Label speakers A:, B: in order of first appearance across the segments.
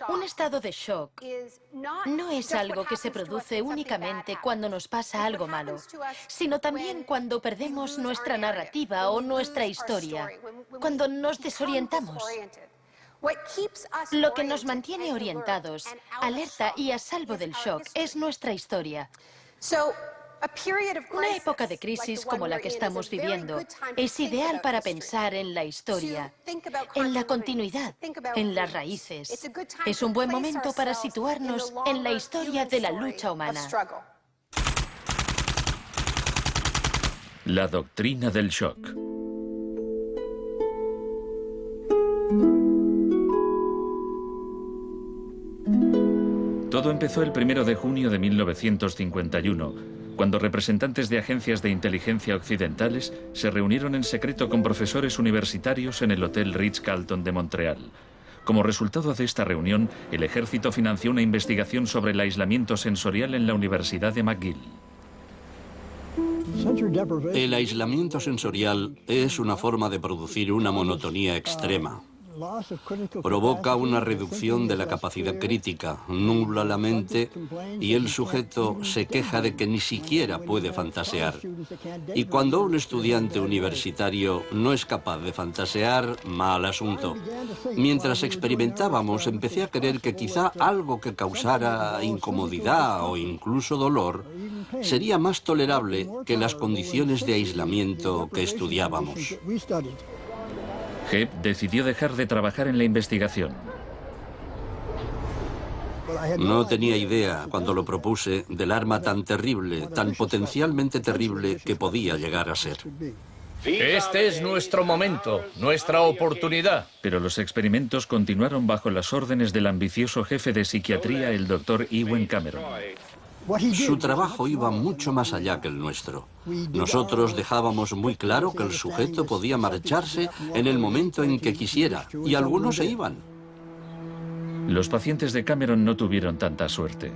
A: Un estado de shock no es algo que se produce únicamente cuando nos pasa algo malo, sino también cuando perdemos nuestra narrativa o nuestra historia, cuando nos desorientamos. Lo que nos mantiene orientados, alerta y a salvo del shock es nuestra historia. Una época de crisis como la que estamos viviendo es ideal para pensar en la historia, en la continuidad, en las raíces. Es un buen momento para situarnos en la historia de la lucha humana.
B: La doctrina del shock. Todo empezó el 1 de junio de 1951, cuando representantes de agencias de inteligencia occidentales se reunieron en secreto con profesores universitarios en el Hotel Ritz-Carlton de Montreal. Como resultado de esta reunión, el ejército financió una investigación sobre el aislamiento sensorial en la Universidad de McGill.
C: El aislamiento sensorial es una forma de producir una monotonía extrema. Provoca una reducción de la capacidad crítica, nubla la mente y el sujeto se queja de que ni siquiera puede fantasear. Y cuando un estudiante universitario no es capaz de fantasear, mal asunto. Mientras experimentábamos, empecé a creer que quizá algo que causara incomodidad o incluso dolor sería más tolerable que las condiciones de aislamiento que estudiábamos.
B: Hebb decidió dejar de trabajar en la investigación.
C: No tenía idea, cuando lo propuse, del arma tan terrible, tan potencialmente terrible que podía llegar a ser.
D: Este es nuestro momento, nuestra oportunidad.
B: Pero los experimentos continuaron bajo las órdenes del ambicioso jefe de psiquiatría, el Dr. Ewen Cameron.
C: Su trabajo iba mucho más allá que el nuestro. Nosotros dejábamos muy claro que el sujeto podía marcharse en el momento en que quisiera, y algunos se iban.
B: Los pacientes de Cameron no tuvieron tanta suerte.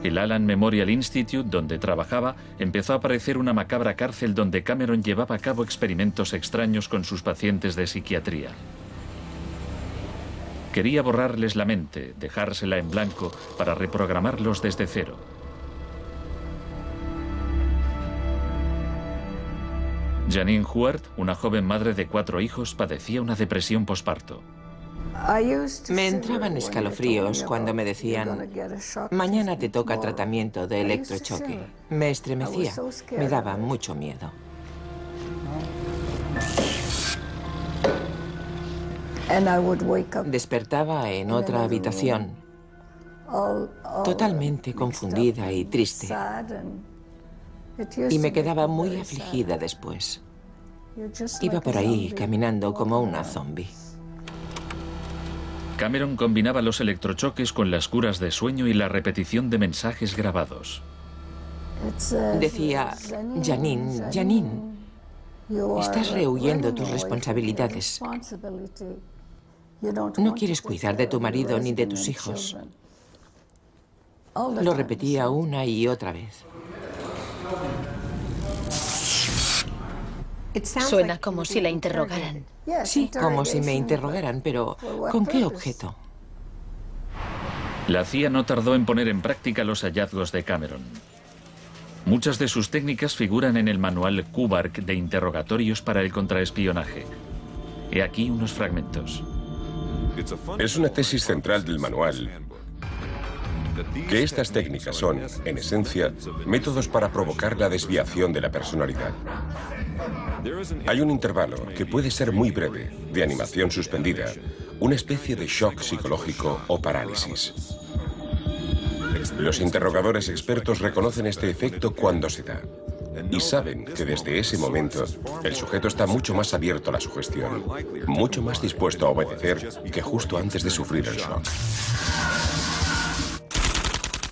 B: El Allen Memorial Institute, donde trabajaba, empezó a parecer una macabra cárcel donde Cameron llevaba a cabo experimentos extraños con sus pacientes de psiquiatría. Quería borrarles la mente, dejársela en blanco para reprogramarlos desde cero. Janine Huart, una joven madre de 4 hijos, padecía una depresión posparto.
E: Me entraban escalofríos cuando me decían: mañana te toca tratamiento de electrochoque. Me estremecía, me daba mucho miedo. Despertaba en otra habitación, totalmente confundida y triste. Y me quedaba muy afligida después. Iba por ahí caminando como una zombie.
B: Cameron combinaba los electrochoques con las curas de sueño y la repetición de mensajes grabados.
E: Decía: Janine, Janine, estás rehuyendo tus responsabilidades. No quieres cuidar de tu marido ni de tus hijos. Lo repetía una y otra vez.
A: Suena como si la interrogaran.
E: Sí, como si me interrogaran, pero ¿con qué objeto?
B: La CIA no tardó en poner en práctica los hallazgos de Cameron. Muchas de sus técnicas figuran en el manual Kubark de interrogatorios para el contraespionaje. He aquí unos fragmentos.
F: Es una tesis central del manual que estas técnicas son, en esencia, métodos para provocar la desviación de la personalidad. Hay un intervalo, que puede ser muy breve, de animación suspendida, una especie de shock psicológico o parálisis. Los interrogadores expertos reconocen este efecto cuando se da y saben que desde ese momento el sujeto está mucho más abierto a la sugestión, mucho más dispuesto a obedecer que justo antes de sufrir el shock.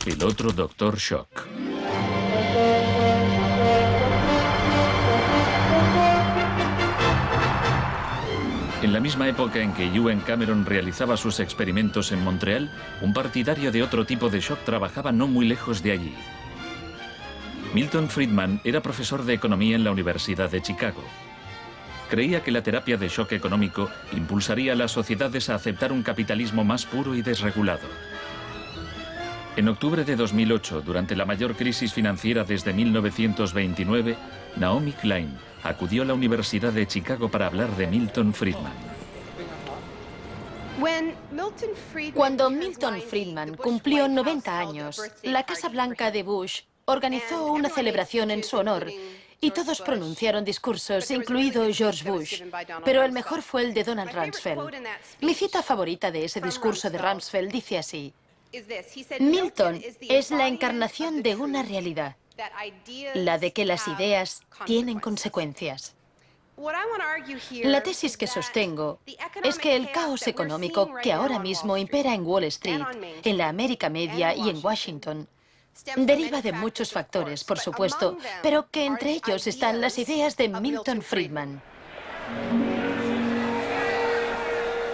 B: El otro Dr. Shock. En la misma época en que Ewen Cameron realizaba sus experimentos en Montreal, un partidario de otro tipo de shock trabajaba no muy lejos de allí. Milton Friedman era profesor de economía en la Universidad de Chicago. Creía que la terapia de shock económico impulsaría a las sociedades a aceptar un capitalismo más puro y desregulado. En octubre de 2008, durante la mayor crisis financiera desde 1929, Naomi Klein acudió a la Universidad de Chicago para hablar de Milton Friedman.
A: Cuando Milton Friedman cumplió 90 años, la Casa Blanca de Bush organizó una celebración en su honor y todos pronunciaron discursos, incluido George Bush, pero el mejor fue el de Donald Rumsfeld. Mi cita favorita de ese discurso de Rumsfeld dice así: Milton es la encarnación de una realidad, la de que las ideas tienen consecuencias. La tesis que sostengo es que el caos económico que ahora mismo impera en Wall Street, en la América Media y en Washington, deriva de muchos factores, por supuesto, pero que entre ellos están las ideas de Milton Friedman.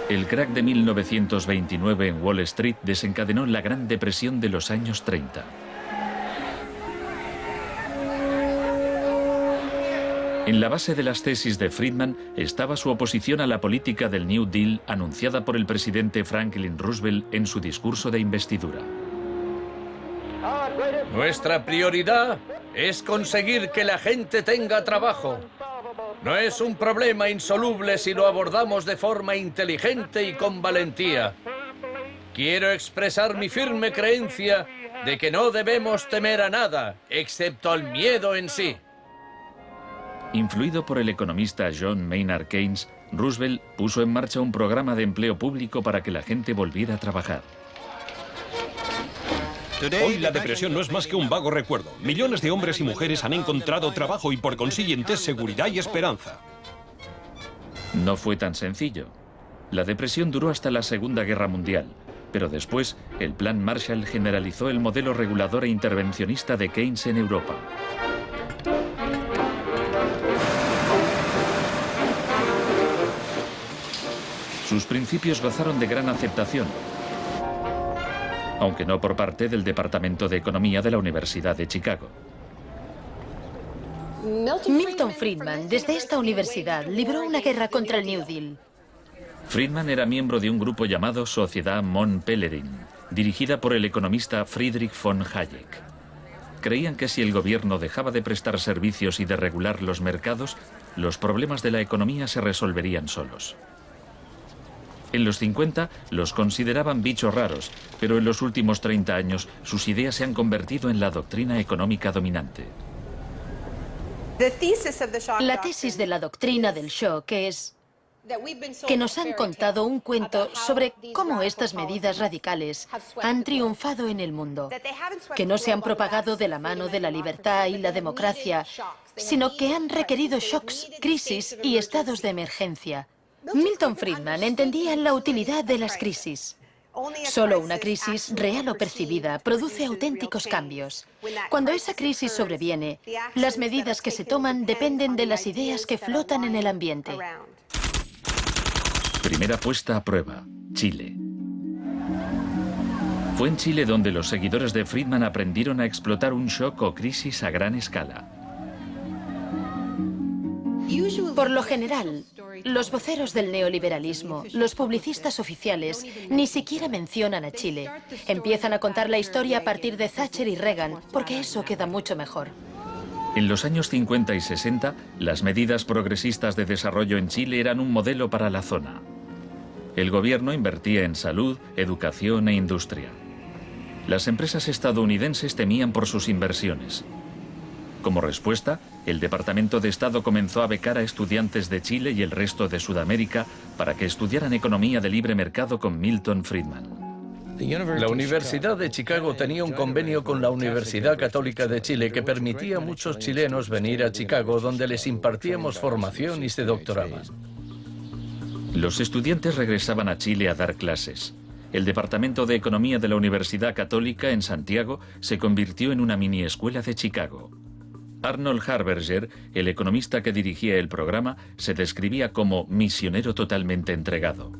B: El crack de 1929 en Wall Street desencadenó la Gran Depresión de los años 30. En la base de las tesis de Friedman estaba su oposición a la política del New Deal anunciada por el presidente Franklin Roosevelt en su discurso de investidura.
D: Nuestra prioridad es conseguir que la gente tenga trabajo. No es un problema insoluble si lo abordamos de forma inteligente y con valentía. Quiero expresar mi firme creencia de que no debemos temer a nada, excepto al miedo en sí.
B: Influido por el economista John Maynard Keynes, Roosevelt puso en marcha un programa de empleo público para que la gente volviera a trabajar.
G: Hoy la depresión no es más que un vago recuerdo. Millones de hombres y mujeres han encontrado trabajo y por consiguiente seguridad y esperanza.
B: No fue tan sencillo. La depresión duró hasta la Segunda Guerra Mundial, pero después el Plan Marshall generalizó el modelo regulador e intervencionista de Keynes en Europa. Sus principios gozaron de gran aceptación, aunque no por parte del Departamento de Economía de la Universidad de Chicago.
A: Milton Friedman, desde esta universidad, libró una guerra contra el New Deal.
B: Friedman era miembro de un grupo llamado Sociedad Mont Pelerin, dirigida por el economista Friedrich von Hayek. Creían que si el gobierno dejaba de prestar servicios y de regular los mercados, los problemas de la economía se resolverían solos. En los 50 los consideraban bichos raros, pero en los últimos 30 años sus ideas se han convertido en la doctrina económica dominante.
A: La tesis de la doctrina del shock es que nos han contado un cuento sobre cómo estas medidas radicales han triunfado en el mundo, que no se han propagado de la mano de la libertad y la democracia, sino que han requerido shocks, crisis y estados de emergencia. Milton Friedman entendía la utilidad de las crisis. Solo una crisis, real o percibida, produce auténticos cambios. Cuando esa crisis sobreviene, las medidas que se toman dependen de las ideas que flotan en el ambiente.
B: Primera puesta a prueba, Chile. Fue en Chile donde los seguidores de Friedman aprendieron a explotar un shock o crisis a gran escala.
A: Por lo general, los voceros del neoliberalismo, los publicistas oficiales, ni siquiera mencionan a Chile. Empiezan a contar la historia a partir de Thatcher y Reagan, porque eso queda mucho mejor.
B: En los años 50 y 60, las medidas progresistas de desarrollo en Chile eran un modelo para la zona. El gobierno invertía en salud, educación e industria. Las empresas estadounidenses temían por sus inversiones. Como respuesta, el Departamento de Estado comenzó a becar a estudiantes de Chile y el resto de Sudamérica para que estudiaran economía de libre mercado con Milton Friedman.
D: La Universidad de Chicago tenía un convenio con la Universidad Católica de Chile que permitía a muchos chilenos venir a Chicago, donde les impartíamos formación y se doctoraban.
B: Los estudiantes regresaban a Chile a dar clases. El Departamento de Economía de la Universidad Católica en Santiago se convirtió en una mini escuela de Chicago. Arnold Harberger, el economista que dirigía el programa, se describía como misionero totalmente entregado.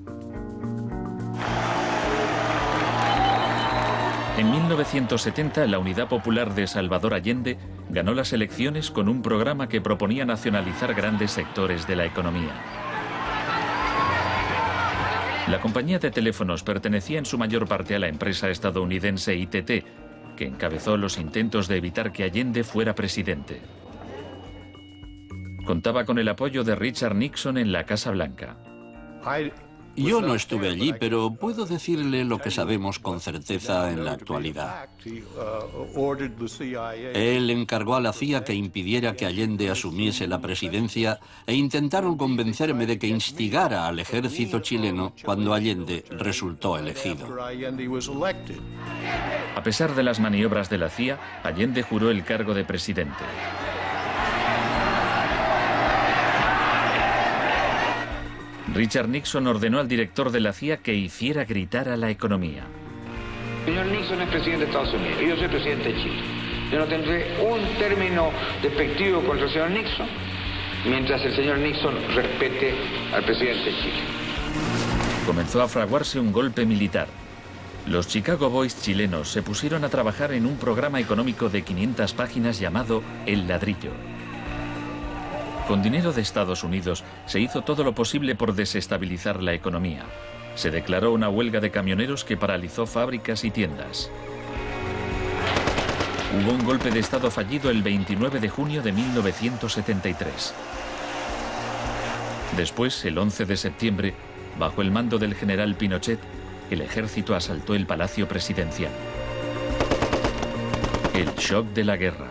B: En 1970, la Unidad Popular de Salvador Allende ganó las elecciones con un programa que proponía nacionalizar grandes sectores de la economía. La compañía de teléfonos pertenecía en su mayor parte a la empresa estadounidense ITT, que encabezó los intentos de evitar que Allende fuera presidente. Contaba con el apoyo de Richard Nixon en la Casa Blanca.
C: Yo no estuve allí, pero puedo decirle lo que sabemos con certeza en la actualidad. Él encargó a la CIA que impidiera que Allende asumiese la presidencia e intentaron convencerme de que instigara al ejército chileno cuando Allende resultó elegido.
B: A pesar de las maniobras de la CIA, Allende juró el cargo de presidente. Richard Nixon ordenó al director de la CIA que hiciera gritar a la economía.
H: El señor Nixon es presidente de Estados Unidos y yo soy presidente de Chile. Yo no tendré un término despectivo contra el señor Nixon mientras el señor Nixon respete al presidente de Chile.
B: Comenzó a fraguarse un golpe militar. Los Chicago Boys chilenos se pusieron a trabajar en un programa económico de 500 páginas llamado El Ladrillo. Con dinero de Estados Unidos se hizo todo lo posible por desestabilizar la economía. Se declaró una huelga de camioneros que paralizó fábricas y tiendas. Hubo un golpe de Estado fallido el 29 de junio de 1973. Después, el 11 de septiembre, bajo el mando del general Pinochet, el ejército asaltó el Palacio Presidencial. El shock de la guerra.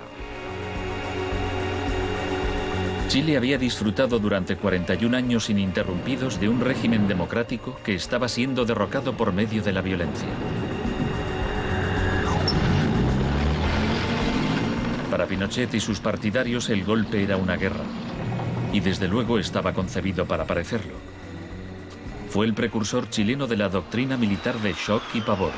B: Chile había disfrutado durante 41 años ininterrumpidos de un régimen democrático que estaba siendo derrocado por medio de la violencia. Para Pinochet y sus partidarios el golpe era una guerra, y desde luego estaba concebido para parecerlo. Fue el precursor chileno de la doctrina militar de shock y pavor.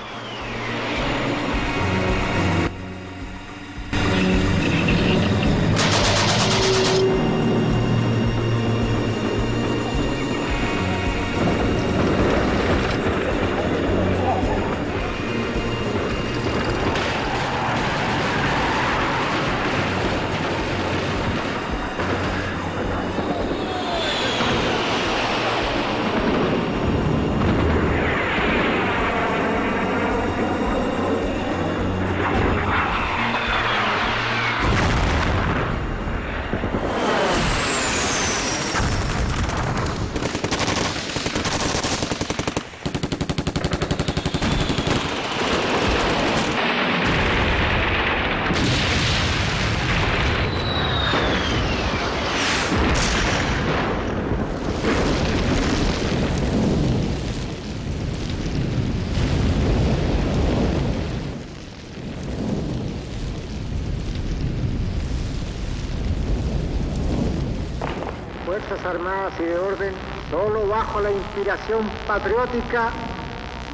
I: Fuerzas Armadas y de Orden, solo bajo la inspiración patriótica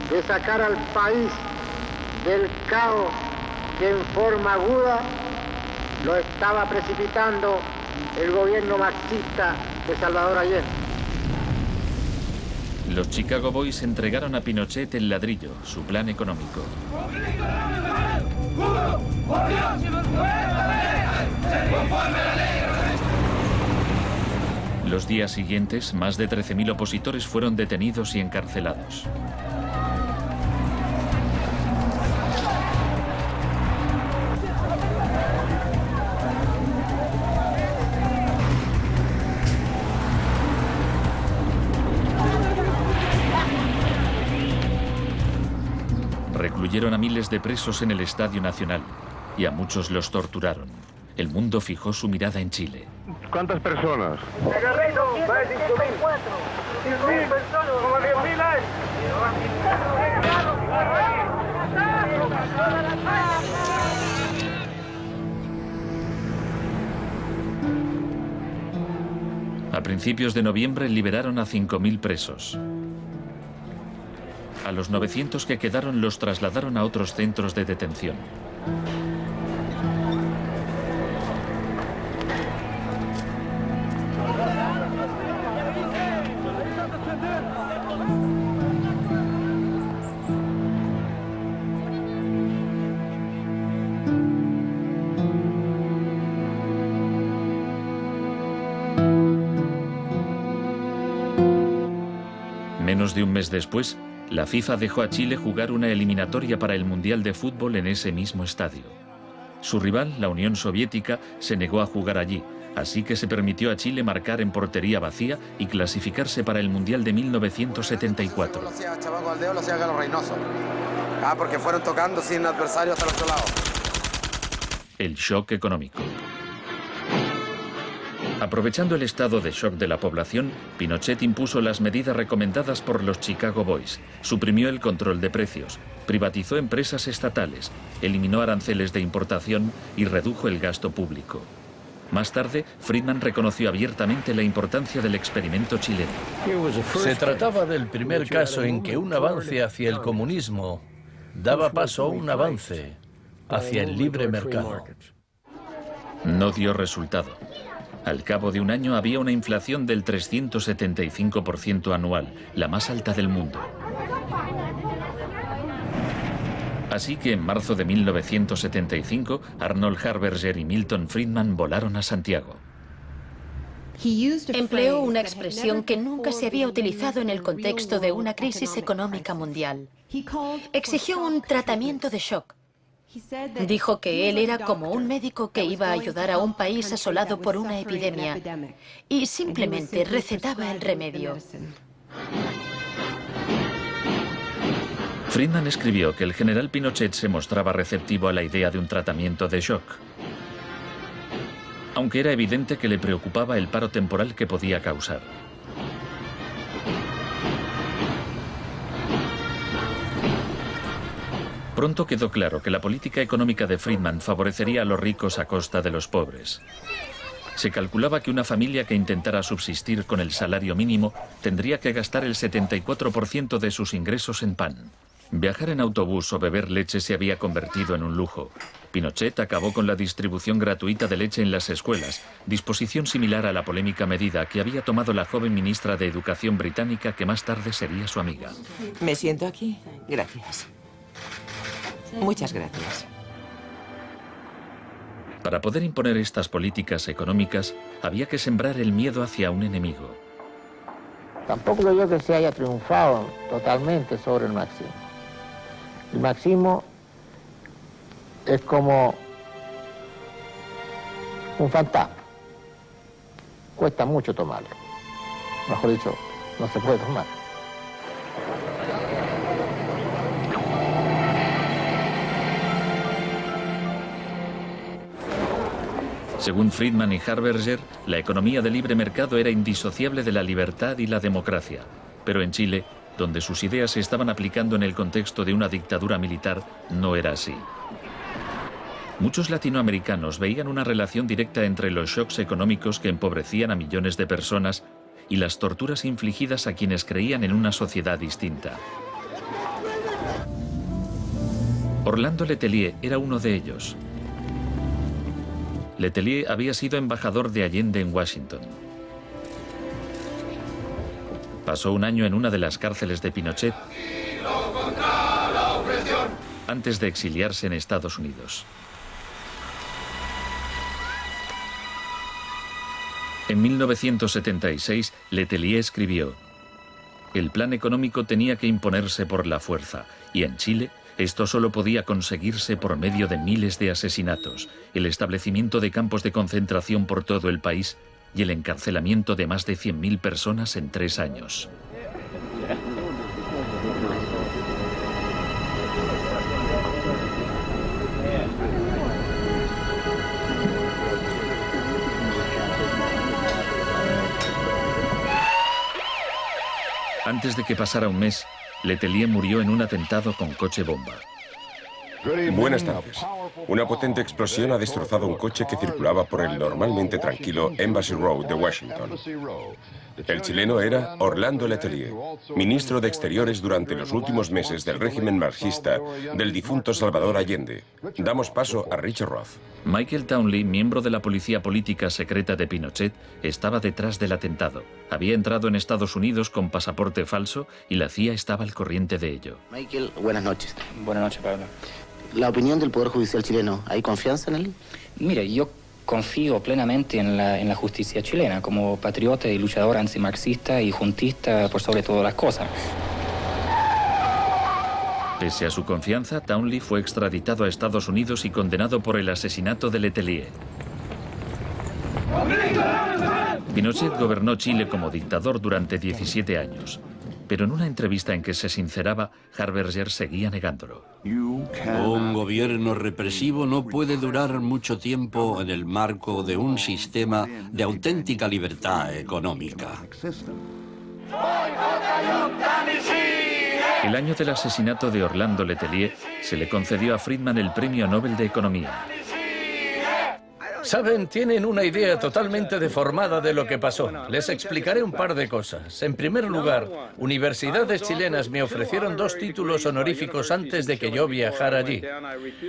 I: de sacar al país del caos que en forma aguda lo estaba precipitando el gobierno marxista de Salvador Allende.
B: Los Chicago Boys entregaron a Pinochet el ladrillo, su plan económico. Los días siguientes, más de 13.000 opositores fueron detenidos y encarcelados. Recluyeron a miles de presos en el Estadio Nacional y a muchos los torturaron. El mundo fijó su mirada en Chile.
J: ¿Cuántas personas?
B: A principios de noviembre liberaron a 5.000 presos. A los 900 que quedaron los trasladaron a otros centros de detención. Menos de un mes después, la FIFA dejó a Chile jugar una eliminatoria para el Mundial de Fútbol en ese mismo estadio. Su rival, la Unión Soviética, se negó a jugar allí, así que se permitió a Chile marcar en portería vacía y clasificarse para el Mundial de 1974.
J: Porque fueron tocando sin adversario hasta el otro lado.
B: El shock económico. Aprovechando el estado de shock de la población, Pinochet impuso las medidas recomendadas por los Chicago Boys, suprimió el control de precios, privatizó empresas estatales, eliminó aranceles de importación y redujo el gasto público. Más tarde, Friedman reconoció abiertamente la importancia del experimento chileno.
D: Se trataba del primer caso en que un avance hacia el comunismo daba paso a un avance hacia el libre mercado.
B: No dio resultado. Al cabo de un año había una inflación del 375% anual, la más alta del mundo. Así que en marzo de 1975, Arnold Harberger y Milton Friedman volaron a Santiago.
A: Empleó una expresión que nunca se había utilizado en el contexto de una crisis económica mundial. Exigió un tratamiento de shock. Dijo que él era como un médico que iba a ayudar a un país asolado por una epidemia y simplemente recetaba el remedio.
B: Friedman escribió que el general Pinochet se mostraba receptivo a la idea de un tratamiento de shock, aunque era evidente que le preocupaba el paro temporal que podía causar. Pronto quedó claro que la política económica de Friedman favorecería a los ricos a costa de los pobres. Se calculaba que una familia que intentara subsistir con el salario mínimo tendría que gastar el 74% de sus ingresos en pan. Viajar en autobús o beber leche se había convertido en un lujo. Pinochet acabó con la distribución gratuita de leche en las escuelas, disposición similar a la polémica medida que había tomado la joven ministra de Educación británica que más tarde sería su amiga.
E: ¿Me siento aquí? Gracias. Muchas gracias.
B: Para poder imponer estas políticas económicas, había que sembrar el miedo hacia un enemigo.
I: Tampoco creo que se haya triunfado totalmente sobre el marxismo. El marxismo es como un fantasma. Cuesta mucho tomarlo. Mejor dicho, no se puede tomar.
B: Según Friedman y Harberger, la economía de libre mercado era indisociable de la libertad y la democracia. Pero en Chile, donde sus ideas se estaban aplicando en el contexto de una dictadura militar, no era así. Muchos latinoamericanos veían una relación directa entre los shocks económicos que empobrecían a millones de personas y las torturas infligidas a quienes creían en una sociedad distinta. Orlando Letelier era uno de ellos. Letelier había sido embajador de Allende en Washington. Pasó un año en una de las cárceles de Pinochet antes de exiliarse en Estados Unidos. En 1976, Letelier escribió: "El plan económico tenía que imponerse por la fuerza, y en Chile esto solo podía conseguirse por medio de miles de asesinatos, el establecimiento de campos de concentración por todo el país y el encarcelamiento de más de 100.000 personas en 3 años. Antes de que pasara un mes, Letelier murió en un atentado con coche bomba.
F: Buenas tardes. Una potente explosión ha destrozado un coche que circulaba por el normalmente tranquilo Embassy Road de Washington. El chileno era Orlando Letelier, ministro de Exteriores durante los últimos meses del régimen marxista del difunto Salvador Allende. Damos paso a Richard Roth.
B: Michael Townley, miembro de la policía política secreta de Pinochet, estaba detrás del atentado. Había entrado en Estados Unidos con pasaporte falso y la CIA estaba al corriente de ello.
K: Michael, buenas noches.
L: Buenas noches, Pablo.
K: La opinión del Poder Judicial chileno, ¿hay confianza en él?
L: Mire, yo
K: confío plenamente en la justicia chilena, como patriota y luchador antimarxista y juntista por sobre todas las cosas.
B: Pese a su confianza, Townley fue extraditado a Estados Unidos y condenado por el asesinato de Letelier. Pinochet gobernó Chile como dictador durante 17 años, pero en una entrevista en que se sinceraba, Harberger seguía negándolo.
C: Un gobierno represivo no puede durar mucho tiempo en el marco de un sistema de auténtica libertad económica.
B: El año del asesinato de Orlando Letelier se le concedió a Friedman el Premio Nobel de Economía.
D: Saben, tienen una idea totalmente deformada de lo que pasó. Les explicaré un par de cosas. En primer lugar, universidades chilenas me ofrecieron 2 títulos honoríficos antes de que yo viajara allí.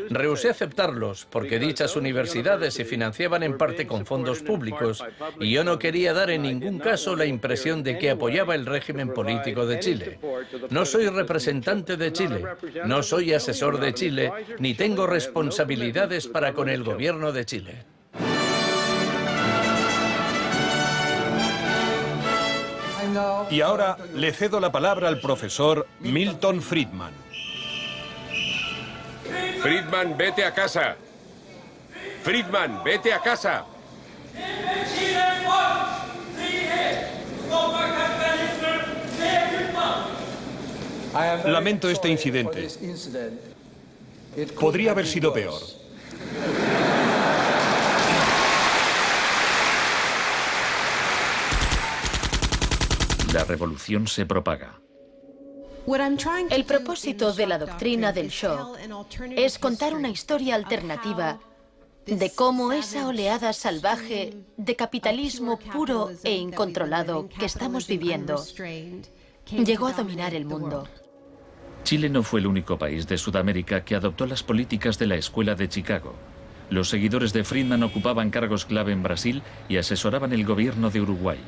D: Rehusé aceptarlos porque dichas universidades se financiaban en parte con fondos públicos y yo no quería dar en ningún caso la impresión de que apoyaba el régimen político de Chile. No soy representante de Chile, no soy asesor de Chile, ni tengo responsabilidades para con el gobierno de Chile.
G: Y ahora le cedo la palabra al profesor Milton Friedman.
F: Friedman, vete a casa. Friedman, vete a casa.
G: Lamento este incidente. Podría haber sido peor.
B: La revolución se propaga.
A: El propósito de la doctrina del shock es contar una historia alternativa de cómo esa oleada salvaje de capitalismo puro e incontrolado que estamos viviendo llegó a dominar el mundo.
B: Chile no fue el único país de Sudamérica que adoptó las políticas de la Escuela de Chicago. Los seguidores de Friedman ocupaban cargos clave en Brasil y asesoraban el gobierno de Uruguay.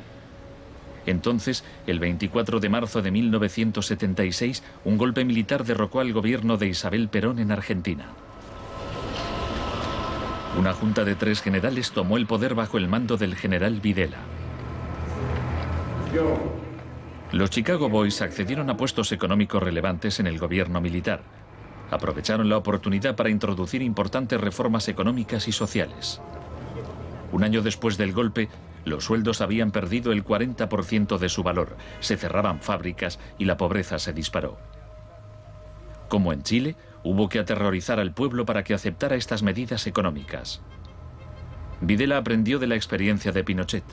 B: Entonces, el 24 de marzo de 1976, un golpe militar derrocó al gobierno de Isabel Perón en Argentina. Una junta de 3 generales tomó el poder bajo el mando del general Videla. Los Chicago Boys accedieron a puestos económicos relevantes en el gobierno militar. Aprovecharon la oportunidad para introducir importantes reformas económicas y sociales. Un año después del golpe, los sueldos habían perdido el 40% de su valor, se cerraban fábricas y la pobreza se disparó. Como en Chile, hubo que aterrorizar al pueblo para que aceptara estas medidas económicas. Videla aprendió de la experiencia de Pinochet.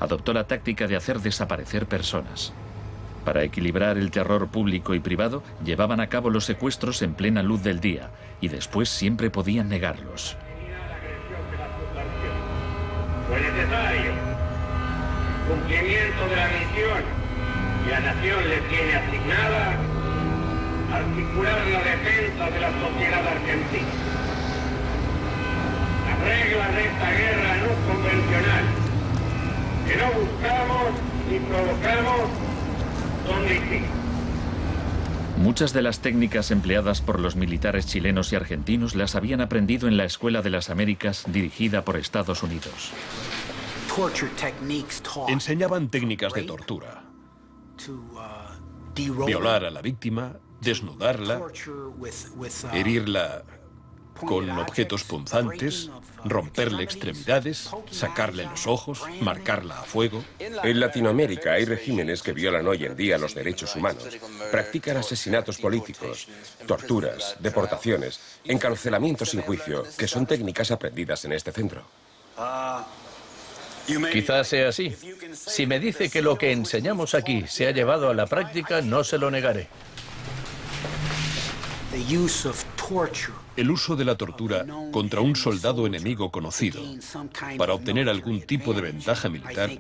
B: Adoptó la táctica de hacer desaparecer personas. Para equilibrar el terror público y privado, llevaban a cabo los secuestros en plena luz del día y después siempre podían negarlos.
L: Fue necesario cumplimiento de la misión que la nación le tiene asignada, articular la defensa de la sociedad argentina. Las reglas de esta guerra no convencional, que no buscamos ni provocamos, son distintas.
B: Muchas de las técnicas empleadas por los militares chilenos y argentinos las habían aprendido en la Escuela de las Américas dirigida por Estados Unidos.
G: Enseñaban técnicas de tortura. Violar a la víctima, desnudarla, herirla con objetos punzantes, romperle extremidades, sacarle los ojos, marcarla a fuego.
F: En Latinoamérica hay regímenes que violan hoy en día los derechos humanos. Practican asesinatos políticos, torturas, deportaciones, encarcelamientos sin juicio, que son técnicas aprendidas en este centro.
D: Quizás sea así. Si me dice que lo que enseñamos aquí se ha llevado a la práctica, no se lo negaré.
G: El uso de la tortura contra un soldado enemigo conocido para obtener algún tipo de ventaja militar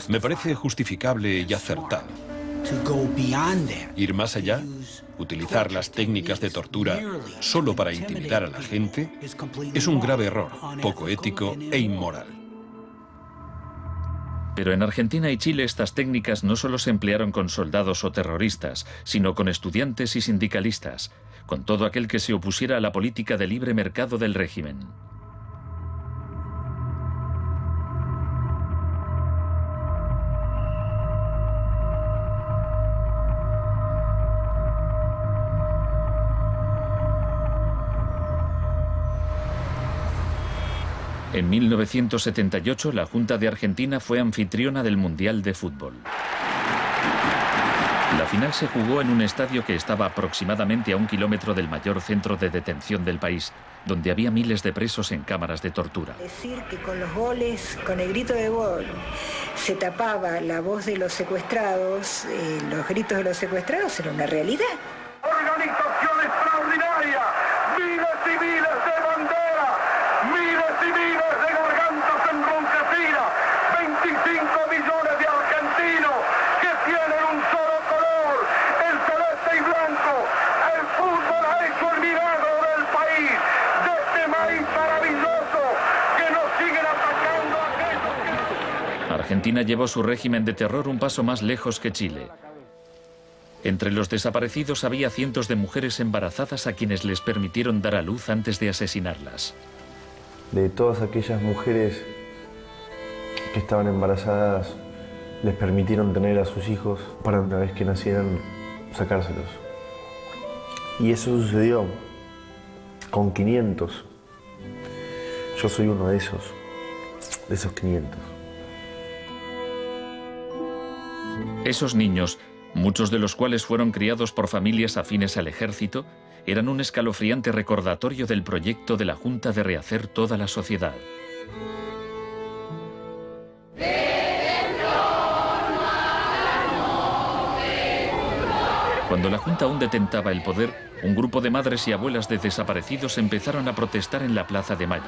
G: me parece justificable y acertado. Ir más allá, utilizar las técnicas de tortura solo para intimidar a la gente, es un grave error, poco ético e inmoral.
B: Pero en Argentina y Chile estas técnicas no solo se emplearon con soldados o terroristas, sino con estudiantes y sindicalistas, con todo aquel que se opusiera a la política de libre mercado del régimen. En 1978, la Junta de Argentina fue anfitriona del Mundial de Fútbol. La final se jugó en un estadio que estaba aproximadamente a 1 kilómetro del mayor centro de detención del país, donde había miles de presos en cámaras de tortura.
M: Decir que con los goles, con el grito de gol, se tapaba la voz de los secuestrados, los gritos de los secuestrados, era una realidad.
L: Organización extraordinaria, miles y miles de banderas, miles y miles de gargantas enronquecidas, 25 millones de argentinos que tienen un solo color, el celeste y blanco. El fútbol ha hecho el milagro del país, de este maíz maravilloso que nos siguen atacando a aquellos que...
B: Argentina llevó su régimen de terror un paso más lejos que Chile. Entre los desaparecidos había cientos de mujeres embarazadas a quienes les permitieron dar a luz antes de asesinarlas.
N: De todas aquellas mujeres que estaban embarazadas, les permitieron tener a sus hijos para una vez que nacieran, sacárselos. Y eso sucedió con 500. Yo soy uno de esos 500.
B: Esos niños, muchos de los cuales fueron criados por familias afines al ejército, eran un escalofriante recordatorio del proyecto de la Junta de rehacer toda la sociedad. Cuando la Junta aún detentaba el poder, un grupo de madres y abuelas de desaparecidos empezaron a protestar en la Plaza de Mayo.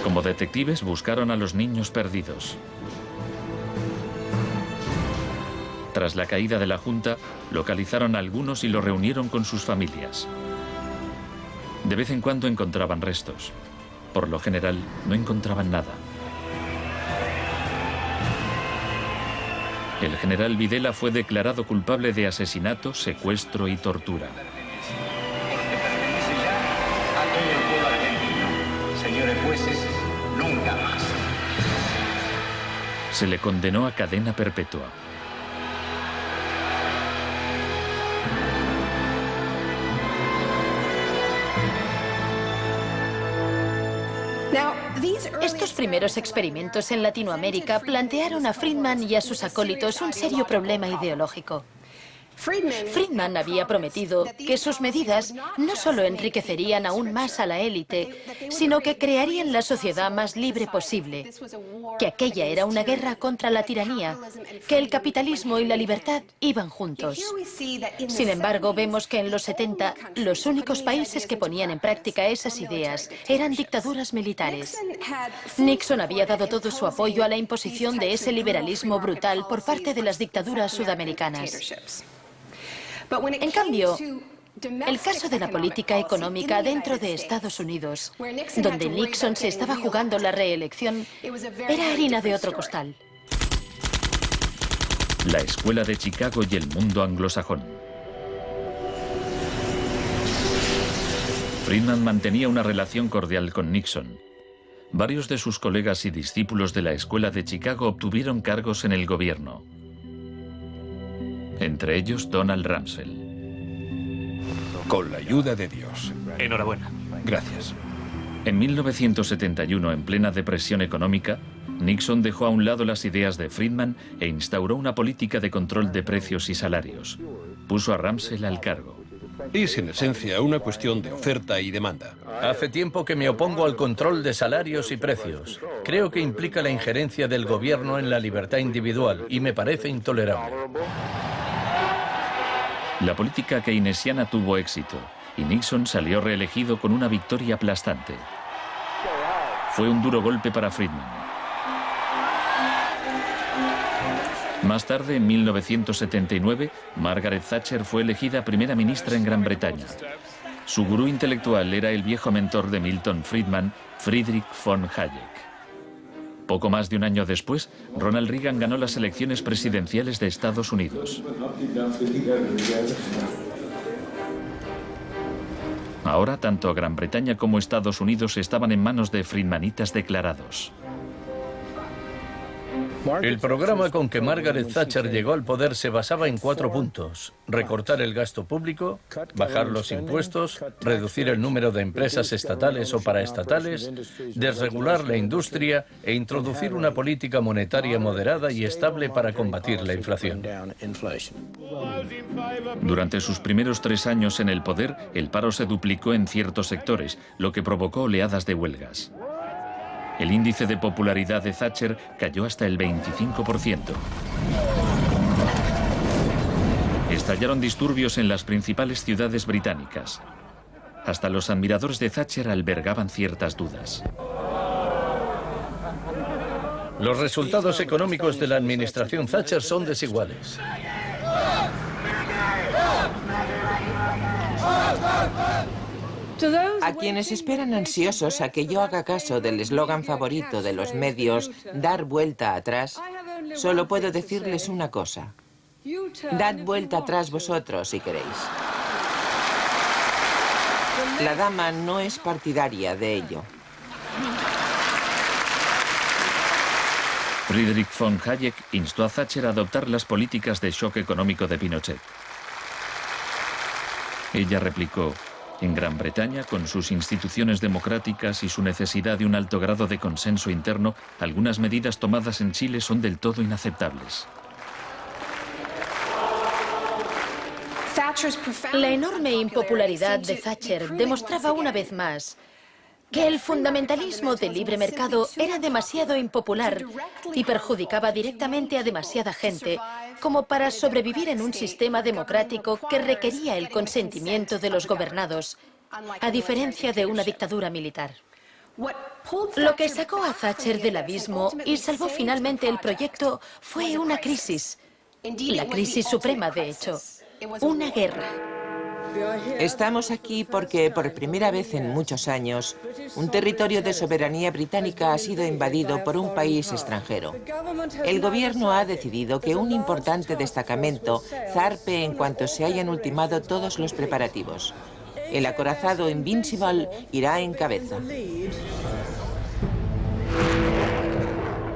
B: Como detectives buscaron a los niños perdidos. Tras la caída de la Junta, localizaron a algunos y los reunieron con sus familias. De vez en cuando encontraban restos. Por lo general, no encontraban nada. El general Videla fue declarado culpable de asesinato, secuestro y tortura.
O: Señores jueces, nunca más.
B: Se le condenó a cadena perpetua.
A: Estos primeros experimentos en Latinoamérica plantearon a Friedman y a sus acólitos un serio problema ideológico. Friedman había prometido que sus medidas no solo enriquecerían aún más a la élite, sino que crearían la sociedad más libre posible, que aquella era una guerra contra la tiranía, que el capitalismo y la libertad iban juntos. Sin embargo, vemos que en los 70 los únicos países que ponían en práctica esas ideas eran dictaduras militares. Nixon había dado todo su apoyo a la imposición de ese liberalismo brutal por parte de las dictaduras sudamericanas. En cambio, el caso de la política económica dentro de Estados Unidos, donde Nixon se estaba jugando la reelección, era harina de otro costal.
B: La Escuela de Chicago y el mundo anglosajón. Friedman mantenía una relación cordial con Nixon. Varios de sus colegas y discípulos de la Escuela de Chicago obtuvieron cargos en el gobierno. Entre ellos Donald Rumsfeld.
G: Con la ayuda de Dios.
P: Enhorabuena.
G: Gracias.
B: En 1971, en plena depresión económica, Nixon dejó a un lado las ideas de Friedman e instauró una política de control de precios y salarios. Puso a Rumsfeld al cargo.
G: Es en esencia una cuestión de oferta y demanda.
D: Hace tiempo que me opongo al control de salarios y precios. Creo que implica la injerencia del gobierno en la libertad individual y me parece intolerable.
B: La política keynesiana tuvo éxito y Nixon salió reelegido con una victoria aplastante. Fue un duro golpe para Friedman. Más tarde, en 1979, Margaret Thatcher fue elegida primera ministra en Gran Bretaña. Su gurú intelectual era el viejo mentor de Milton Friedman, Friedrich von Hayek. Poco más de un año después, Ronald Reagan ganó las elecciones presidenciales de Estados Unidos. Ahora, tanto Gran Bretaña como Estados Unidos estaban en manos de friedmanitas declarados.
D: El programa con que Margaret Thatcher llegó al poder se basaba en 4 puntos: recortar el gasto público, bajar los impuestos, reducir el número de empresas estatales o paraestatales, desregular la industria e introducir una política monetaria moderada y estable para combatir la inflación.
B: Durante sus primeros 3 años en el poder, el paro se duplicó en ciertos sectores, lo que provocó oleadas de huelgas. El índice de popularidad de Thatcher cayó hasta el 25%. Estallaron disturbios en las principales ciudades británicas. Hasta los admiradores de Thatcher albergaban ciertas dudas.
D: Los resultados económicos de la administración Thatcher son desiguales.
E: A quienes esperan ansiosos a que yo haga caso del eslogan favorito de los medios, dar vuelta atrás, solo puedo decirles una cosa: dad vuelta atrás vosotros si queréis. La dama no es partidaria de ello.
B: Friedrich von Hayek instó a Thatcher a adoptar las políticas de shock económico de Pinochet. Ella replicó: en Gran Bretaña, con sus instituciones democráticas y su necesidad de un alto grado de consenso interno, algunas medidas tomadas en Chile son del todo inaceptables.
A: La enorme impopularidad de Thatcher demostraba una vez más que el fundamentalismo del libre mercado era demasiado impopular y perjudicaba directamente a demasiada gente como para sobrevivir en un sistema democrático que requería el consentimiento de los gobernados, a diferencia de una dictadura militar. Lo que sacó a Thatcher del abismo y salvó finalmente el proyecto fue una crisis, la crisis suprema, de hecho, una guerra.
E: Estamos aquí porque, por primera vez en muchos años, un territorio de soberanía británica ha sido invadido por un país extranjero. El gobierno ha decidido que un importante destacamento zarpe en cuanto se hayan ultimado todos los preparativos. El acorazado Invincible irá en cabeza.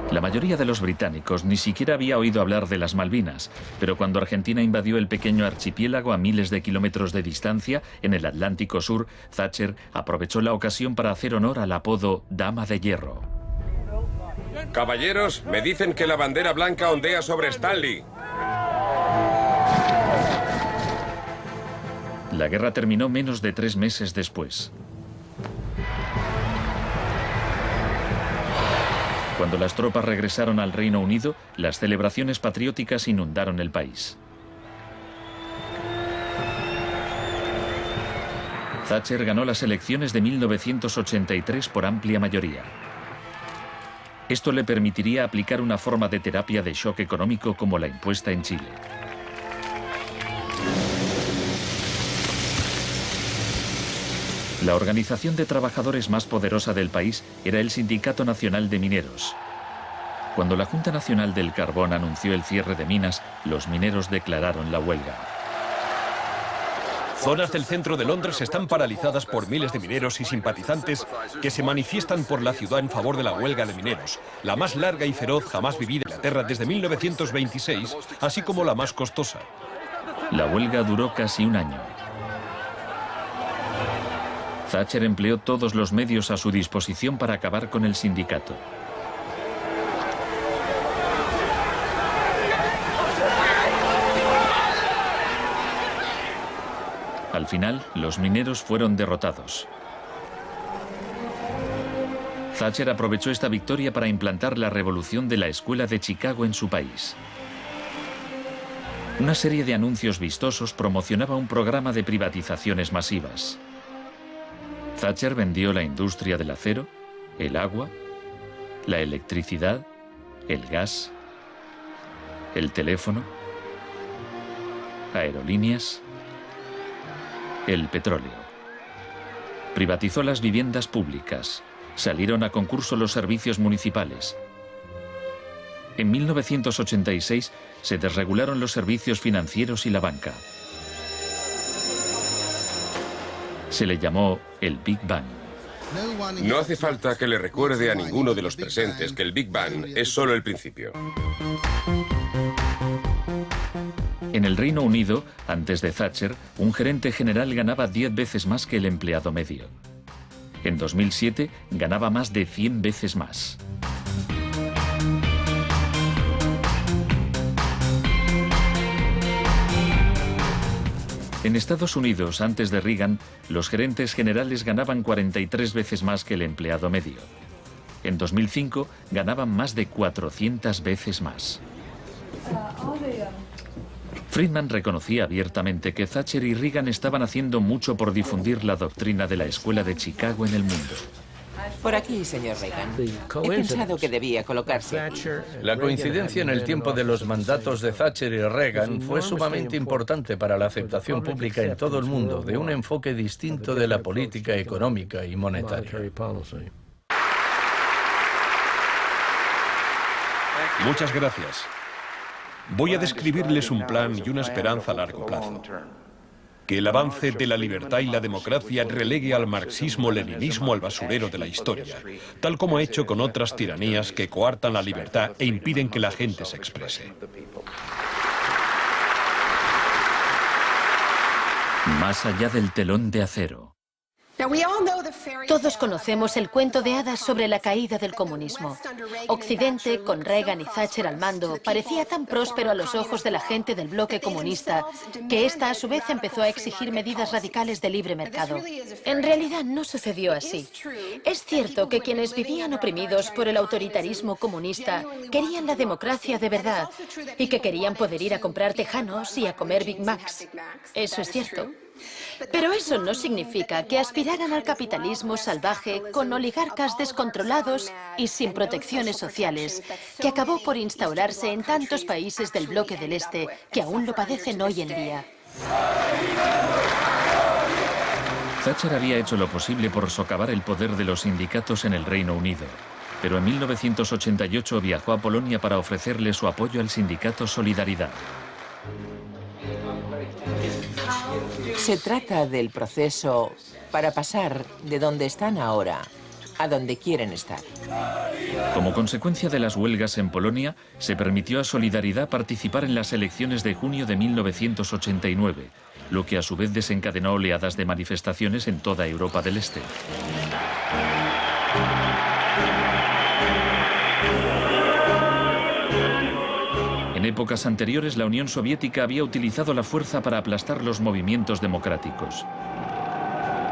B: La mayoría de los británicos ni siquiera había oído hablar de las Malvinas, pero cuando Argentina invadió el pequeño archipiélago a miles de kilómetros de distancia, en el Atlántico Sur, Thatcher aprovechó la ocasión para hacer honor al apodo Dama de Hierro.
F: Caballeros, me dicen que la bandera blanca ondea sobre Stanley.
B: La guerra terminó menos de 3 meses después. Cuando las tropas regresaron al Reino Unido, las celebraciones patrióticas inundaron el país. Thatcher ganó las elecciones de 1983 por amplia mayoría. Esto le permitiría aplicar una forma de terapia de shock económico como la impuesta en Chile. La organización de trabajadores más poderosa del país era el Sindicato Nacional de Mineros. Cuando la Junta Nacional del Carbón anunció el cierre de minas, los mineros declararon la huelga.
G: Zonas del centro de Londres están paralizadas por miles de mineros y simpatizantes que se manifiestan por la ciudad en favor de la huelga de mineros, la más larga y feroz jamás vivida en Inglaterra desde 1926, así como la más costosa.
B: La huelga duró casi un año. Thatcher empleó todos los medios a su disposición para acabar con el sindicato. Al final, los mineros fueron derrotados. Thatcher aprovechó esta victoria para implantar la revolución de la Escuela de Chicago en su país. Una serie de anuncios vistosos promocionaba un programa de privatizaciones masivas. Thatcher vendió la industria del acero, el agua, la electricidad, el gas, el teléfono, aerolíneas, el petróleo. Privatizó las viviendas públicas, salieron a concurso los servicios municipales. En 1986 se desregularon los servicios financieros y la banca. Se le llamó el Big Bang.
F: No hace falta que le recuerde a ninguno de los presentes que el Big Bang es solo el principio.
B: En el Reino Unido, antes de Thatcher, un gerente general ganaba 10 veces más que el empleado medio. En 2007 ganaba más de 100 veces más. En Estados Unidos, antes de Reagan, los gerentes generales ganaban 43 veces más que el empleado medio. En 2005 ganaban más de 400 veces más. Friedman reconocía abiertamente que Thatcher y Reagan estaban haciendo mucho por difundir la doctrina de la Escuela de Chicago en el mundo.
E: Por aquí, señor Reagan. He pensado que debía colocarse aquí.
D: La coincidencia en el tiempo de los mandatos de Thatcher y Reagan fue sumamente importante para la aceptación pública en todo el mundo de un enfoque distinto de la política económica y monetaria.
G: Muchas gracias. Voy a describirles un plan y una esperanza a largo plazo. Que el avance de la libertad y la democracia relegue al marxismo-leninismo al basurero de la historia, tal como ha hecho con otras tiranías que coartan la libertad e impiden que la gente se exprese.
B: Más allá del telón de acero.
A: Todos conocemos el cuento de hadas sobre la caída del comunismo. Occidente, con Reagan y Thatcher al mando, parecía tan próspero a los ojos de la gente del bloque comunista que ésta a su vez empezó a exigir medidas radicales de libre mercado. En realidad no sucedió así. Es cierto que quienes vivían oprimidos por el autoritarismo comunista querían la democracia de verdad y que querían poder ir a comprar tejanos y a comer Big Macs. Eso es cierto. Pero eso no significa que aspiraran al capitalismo salvaje con oligarcas descontrolados y sin protecciones sociales, que acabó por instaurarse en tantos países del bloque del Este que aún lo padecen hoy en día.
B: Thatcher había hecho lo posible por socavar el poder de los sindicatos en el Reino Unido, pero en 1988 viajó a Polonia para ofrecerle su apoyo al sindicato Solidaridad.
E: Se trata del proceso para pasar de donde están ahora a donde quieren estar.
B: Como consecuencia de las huelgas en Polonia, se permitió a Solidaridad participar en las elecciones de junio de 1989, lo que a su vez desencadenó oleadas de manifestaciones en toda Europa del Este. En épocas anteriores, la Unión Soviética había utilizado la fuerza para aplastar los movimientos democráticos.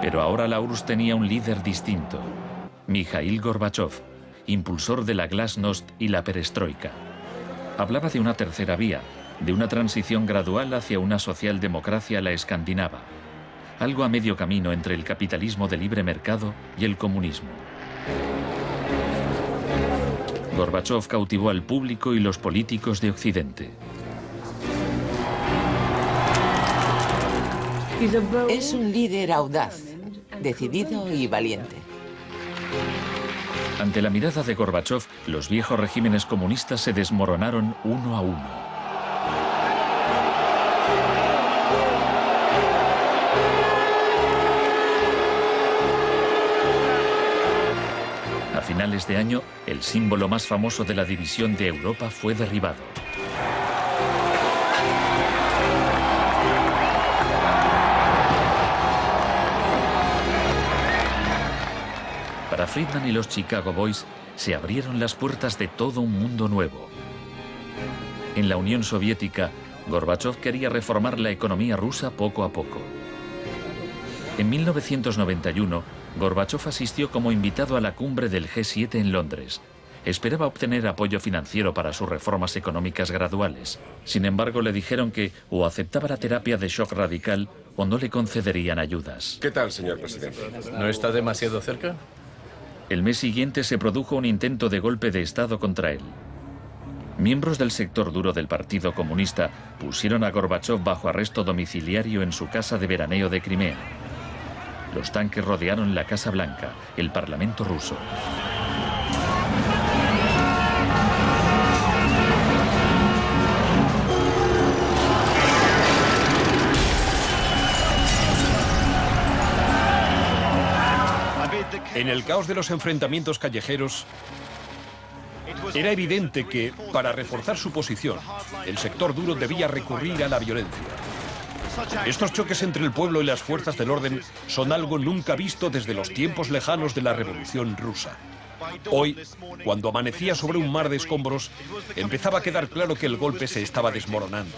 B: Pero ahora la URSS tenía un líder distinto, Mikhail Gorbachov, impulsor de la Glasnost y la Perestroika. Hablaba de una tercera vía, de una transición gradual hacia una socialdemocracia a la escandinava, algo a medio camino entre el capitalismo de libre mercado y el comunismo. Gorbachov cautivó al público y los políticos de Occidente.
E: Es un líder audaz, decidido y valiente.
B: Ante la mirada de Gorbachov, los viejos regímenes comunistas se desmoronaron uno a uno. A finales de año, el símbolo más famoso de la división de Europa fue derribado. Para Friedman y los Chicago Boys, se abrieron las puertas de todo un mundo nuevo. En la Unión Soviética, Gorbachov quería reformar la economía rusa poco a poco. En 1991, Gorbachov asistió como invitado a la cumbre del G7 en Londres. Esperaba obtener apoyo financiero para sus reformas económicas graduales. Sin embargo, le dijeron que o aceptaba la terapia de shock radical o no le concederían ayudas.
F: ¿Qué tal, señor presidente?
D: ¿No está demasiado cerca?
B: El mes siguiente se produjo un intento de golpe de Estado contra él. Miembros del sector duro del Partido Comunista pusieron a Gorbachov bajo arresto domiciliario en su casa de veraneo de Crimea. Los tanques rodearon la Casa Blanca, el Parlamento ruso.
G: En el caos de los enfrentamientos callejeros, era evidente que, para reforzar su posición, el sector duro debía recurrir a la violencia. Estos choques entre el pueblo y las fuerzas del orden son algo nunca visto desde los tiempos lejanos de la Revolución Rusa. Hoy, cuando amanecía sobre un mar de escombros, empezaba a quedar claro que el golpe se estaba desmoronando.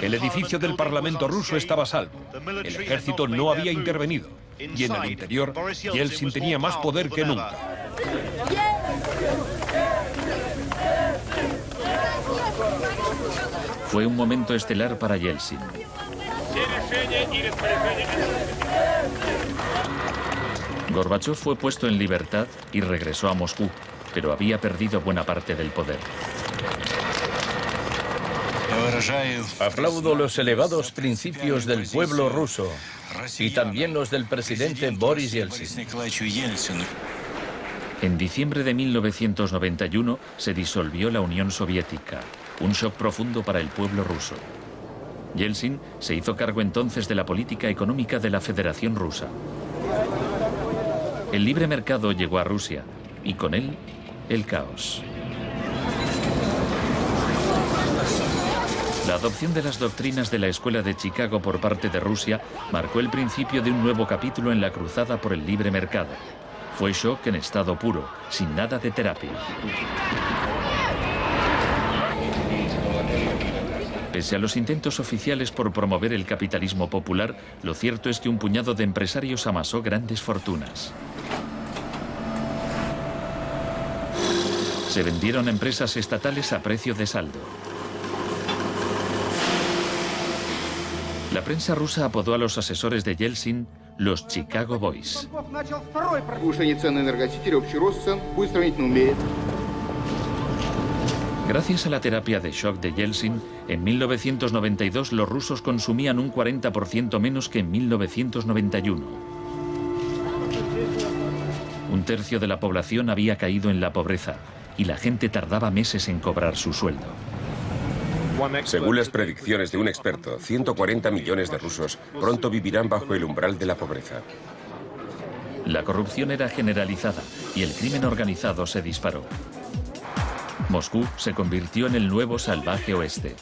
G: El edificio del Parlamento ruso estaba a salvo. El ejército no había intervenido. Y en el interior, Yeltsin tenía más poder que nunca.
B: Fue un momento estelar para Yeltsin. Gorbachov fue puesto en libertad y regresó a Moscú, pero había perdido buena parte del poder.
D: Aplaudo los elevados principios del pueblo ruso y también los del presidente Boris Yeltsin.
B: En diciembre de 1991 se disolvió la Unión Soviética, un shock profundo para el pueblo ruso. Yeltsin se hizo cargo entonces de la política económica de la Federación Rusa. El libre mercado llegó a Rusia y con él el caos. La adopción de las doctrinas de la Escuela de Chicago por parte de Rusia marcó el principio de un nuevo capítulo en la cruzada por el libre mercado. Fue shock en estado puro, sin nada de terapia. Pese a los intentos oficiales por promover el capitalismo popular, lo cierto es que un puñado de empresarios amasó grandes fortunas. Se vendieron empresas estatales a precio de saldo. La prensa rusa apodó a los asesores de Yeltsin los Chicago Boys. Gracias a la terapia de shock de Yeltsin, en 1992 los rusos consumían un 40% menos que en 1991. Un tercio de la población había caído en la pobreza y la gente tardaba meses en cobrar su sueldo.
F: Según las predicciones de un experto, 140 millones de rusos pronto vivirán bajo el umbral de la pobreza.
B: La corrupción era generalizada y el crimen organizado se disparó. Moscú se convirtió en el nuevo salvaje oeste.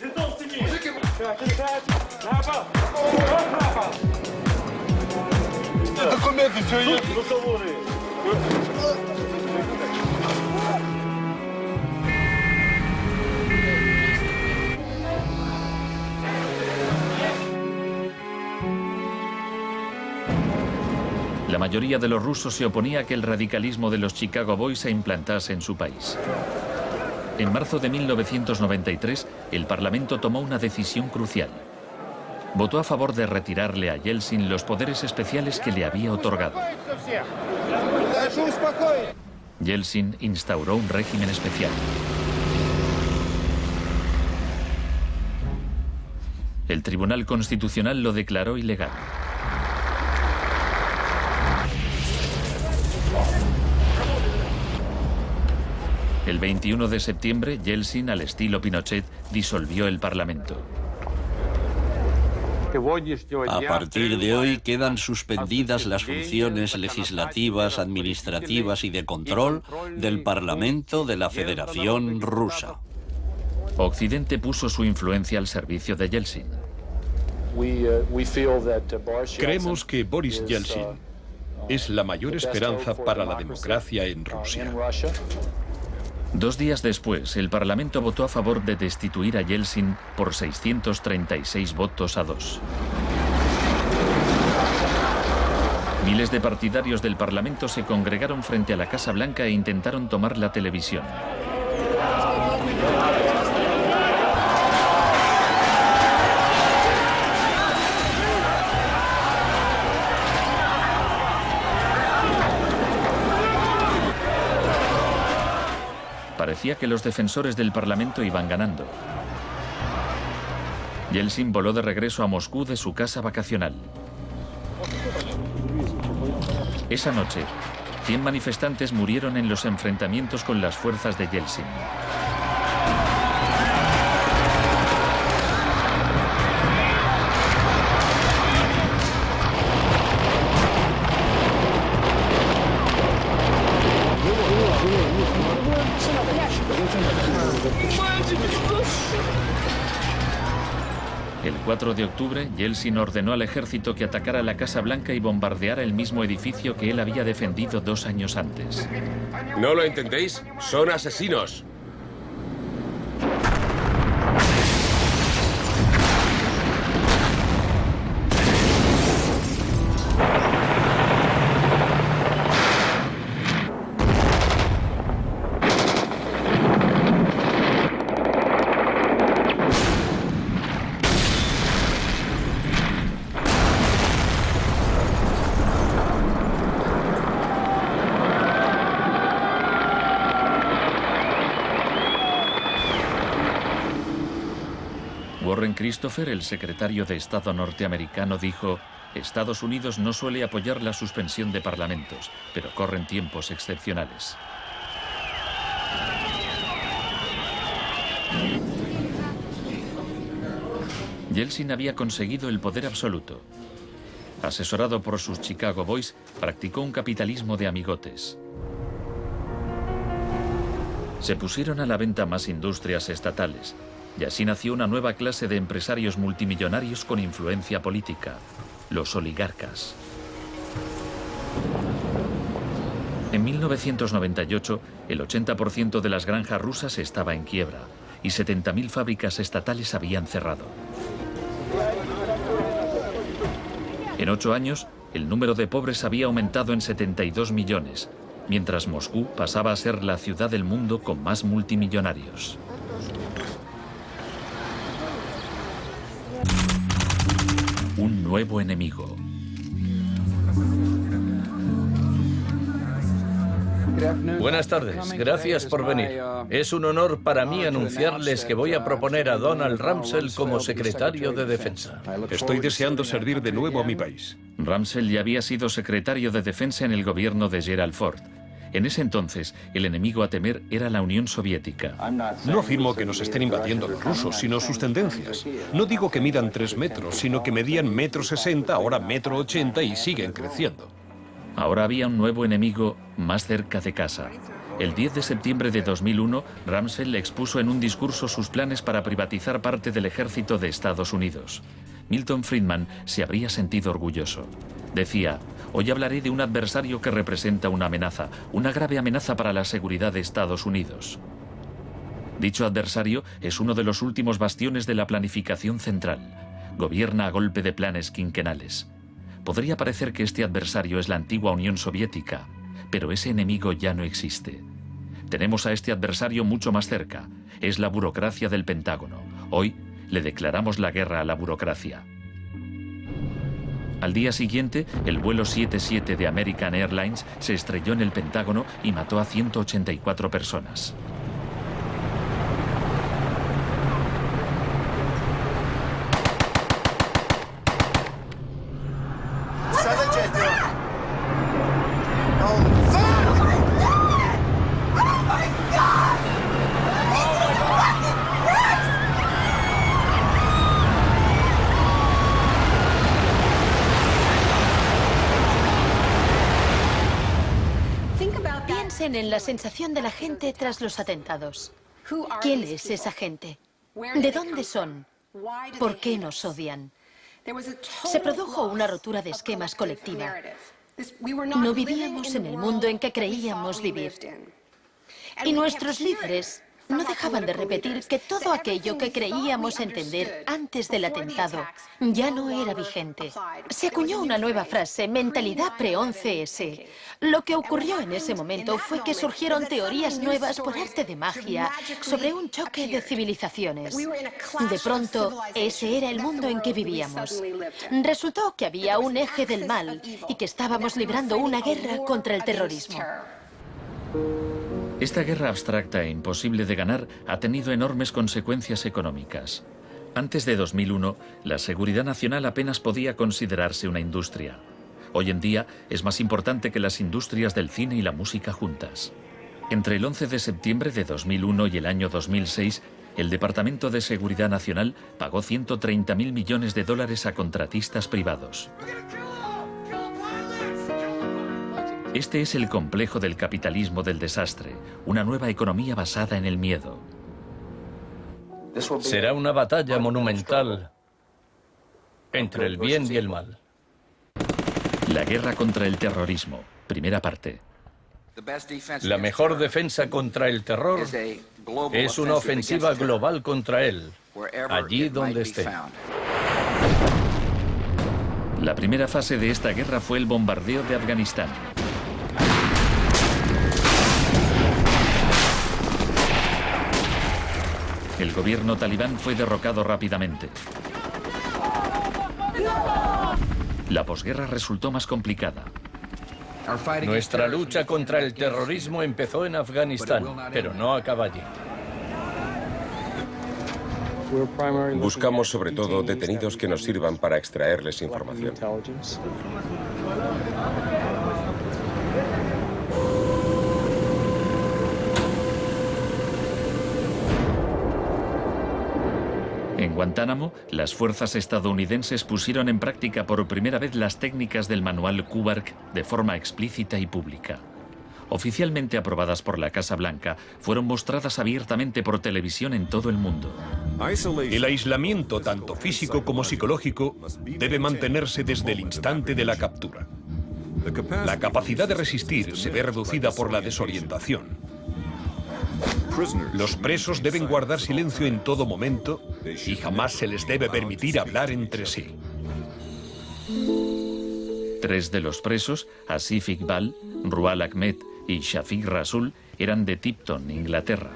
B: La mayoría de los rusos se oponía a que el radicalismo de los Chicago Boys se implantase en su país. En marzo de 1993, el Parlamento tomó una decisión crucial. Votó a favor de retirarle a Yeltsin los poderes especiales que le había otorgado. Yeltsin instauró un régimen especial. El Tribunal Constitucional lo declaró ilegal. El 21 de septiembre, Yeltsin, al estilo Pinochet, disolvió el Parlamento.
C: A partir de hoy quedan suspendidas las funciones legislativas, administrativas y de control del Parlamento de la Federación Rusa.
B: Occidente puso su influencia al servicio de Yeltsin.
G: Creemos que Boris Yeltsin es la mayor esperanza para la democracia en Rusia.
B: 2 días después, el Parlamento votó a favor de destituir a Yeltsin por 636 votos a 2. Miles de partidarios del Parlamento se congregaron frente a la Casa Blanca e intentaron tomar la televisión. Parecía que los defensores del Parlamento iban ganando. Yeltsin voló de regreso a Moscú de su casa vacacional. Esa noche, 100 manifestantes murieron en los enfrentamientos con las fuerzas de Yeltsin. El 4 de octubre, Yeltsin ordenó al ejército que atacara la Casa Blanca y bombardeara el mismo edificio que él había defendido 2 años antes.
F: ¿No lo entendéis? ¡Son asesinos!
B: Warren Christopher, el secretario de Estado norteamericano, dijo: Estados Unidos no suele apoyar la suspensión de parlamentos, pero corren tiempos excepcionales. Yeltsin había conseguido el poder absoluto. Asesorado por sus Chicago Boys, practicó un capitalismo de amigotes. Se pusieron a la venta más industrias estatales, y así nació una nueva clase de empresarios multimillonarios con influencia política, los oligarcas. En 1998, el 80% de las granjas rusas estaba en quiebra y 70.000 fábricas estatales habían cerrado. En 8 años, el número de pobres había aumentado en 72 millones, mientras Moscú pasaba a ser la ciudad del mundo con más multimillonarios. Un nuevo enemigo.
D: Buenas tardes, gracias por venir. Es un honor para mí anunciarles que voy a proponer a Donald Rumsfeld como secretario de Defensa.
G: Estoy deseando servir de nuevo a mi país.
B: Rumsfeld ya había sido secretario de Defensa en el gobierno de Gerald Ford. En ese entonces, el enemigo a temer era la Unión Soviética.
G: No afirmo que nos estén invadiendo los rusos, sino sus tendencias. No digo que midan 3 metros, sino que medían 1,60 m, ahora 1,80 m y siguen creciendo.
B: Ahora había un nuevo enemigo más cerca de casa. El 10 de septiembre de 2001, Rumsfeld expuso en un discurso sus planes para privatizar parte del ejército de Estados Unidos. Milton Friedman se habría sentido orgulloso. Decía: hoy hablaré de un adversario que representa una amenaza, una grave amenaza para la seguridad de Estados Unidos. Dicho adversario es uno de los últimos bastiones de la planificación central. Gobierna a golpe de planes quinquenales. Podría parecer que este adversario es la antigua Unión Soviética, pero ese enemigo ya no existe. Tenemos a este adversario mucho más cerca. Es la burocracia del Pentágono. Hoy le declaramos la guerra a la burocracia. Al día siguiente, el vuelo 77 de American Airlines se estrelló en el Pentágono y mató a 184 personas.
A: Piensen en la sensación de la gente tras los atentados. ¿Quién es esa gente? ¿De dónde son? ¿Por qué nos odian? Se produjo una rotura de esquemas colectiva. No vivíamos en el mundo en que creíamos vivir. Y nuestros líderes no dejaban de repetir que todo aquello que creíamos entender antes del atentado ya no era vigente. Se acuñó una nueva frase, mentalidad pre-11S. Lo que ocurrió en ese momento fue que surgieron teorías nuevas por arte de magia sobre un choque de civilizaciones. De pronto, ese era el mundo en que vivíamos. Resultó que había un eje del mal y que estábamos librando una guerra contra el terrorismo.
B: Esta guerra abstracta e imposible de ganar ha tenido enormes consecuencias económicas. Antes de 2001, la seguridad nacional apenas podía considerarse una industria. Hoy en día es más importante que las industrias del cine y la música juntas. Entre el 11 de septiembre de 2001 y el año 2006, el Departamento de Seguridad Nacional pagó $130.000 millones a contratistas privados. Este es el complejo del capitalismo del desastre, una nueva economía basada en el miedo.
D: Será una batalla monumental, entre el bien y el mal.
B: La guerra contra el terrorismo, primera parte.
D: La mejor defensa contra el terror es una ofensiva global contra él, allí donde esté.
B: La primera fase de esta guerra fue el bombardeo de Afganistán. El gobierno talibán fue derrocado rápidamente. La posguerra resultó más complicada.
D: Nuestra lucha contra el terrorismo empezó en Afganistán, pero no acaba allí.
F: Buscamos sobre todo detenidos que nos sirvan para extraerles información.
B: En Guantánamo, las fuerzas estadounidenses pusieron en práctica por primera vez las técnicas del manual Kubark de forma explícita y pública. Oficialmente aprobadas por la Casa Blanca, fueron mostradas abiertamente por televisión en todo el mundo.
G: El aislamiento, tanto físico como psicológico, debe mantenerse desde el instante de la captura. La capacidad de resistir se ve reducida por la desorientación. Los presos deben guardar silencio en todo momento y jamás se les debe permitir hablar entre sí.
B: 3 de los presos, Asif Iqbal, Rual Ahmed y Shafiq Rasul, eran de Tipton, Inglaterra.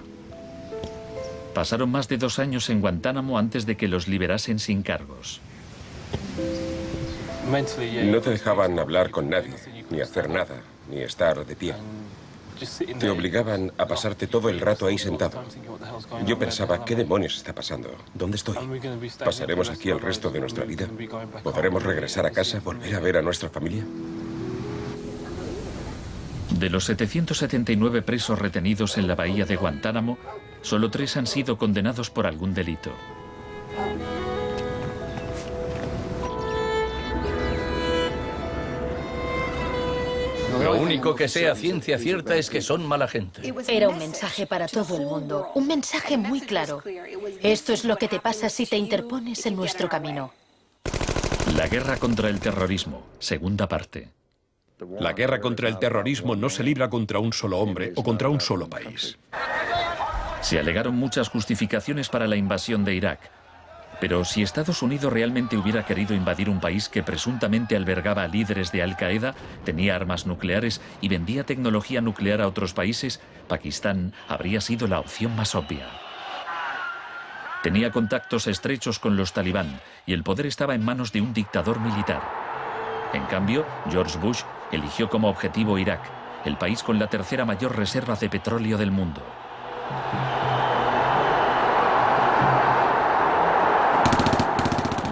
B: Pasaron más de 2 años en Guantánamo antes de que los liberasen sin cargos.
F: No te dejaban hablar con nadie, ni hacer nada, ni estar de pie. Te obligaban a pasarte todo el rato ahí sentado. Yo pensaba, ¿qué demonios está pasando? ¿Dónde estoy? ¿Pasaremos aquí el resto de nuestra vida? ¿Podremos regresar a casa, volver a ver a nuestra familia?
B: De los 779 presos retenidos en la bahía de Guantánamo, solo 3 han sido condenados por algún delito.
D: Lo único que sé a ciencia cierta es que son mala gente.
A: Era un mensaje para todo el mundo, un mensaje muy claro. Esto es lo que te pasa si te interpones en nuestro camino.
B: La guerra contra el terrorismo, segunda parte.
G: La guerra contra el terrorismo no se libra contra un solo hombre o contra un solo país.
B: Se alegaron muchas justificaciones para la invasión de Irak. Pero si Estados Unidos realmente hubiera querido invadir un país que presuntamente albergaba a líderes de Al-Qaeda, tenía armas nucleares y vendía tecnología nuclear a otros países, Pakistán habría sido la opción más obvia. Tenía contactos estrechos con los talibán y el poder estaba en manos de un dictador militar. En cambio, George Bush eligió como objetivo Irak, el país con la tercera mayor reserva de petróleo del mundo.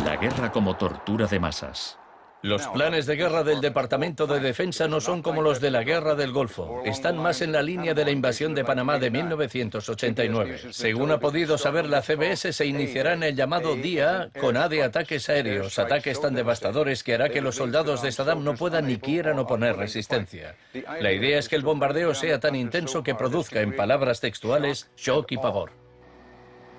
B: La guerra como tortura de masas.
D: Los planes de guerra del Departamento de Defensa no son como los de la Guerra del Golfo. Están más en la línea de la invasión de Panamá de 1989. Según ha podido saber la CBS, se iniciará en el llamado Día A con A de ataques aéreos, ataques tan devastadores que hará que los soldados de Saddam no puedan ni quieran oponer resistencia. La idea es que el bombardeo sea tan intenso que produzca, en palabras textuales, shock y pavor.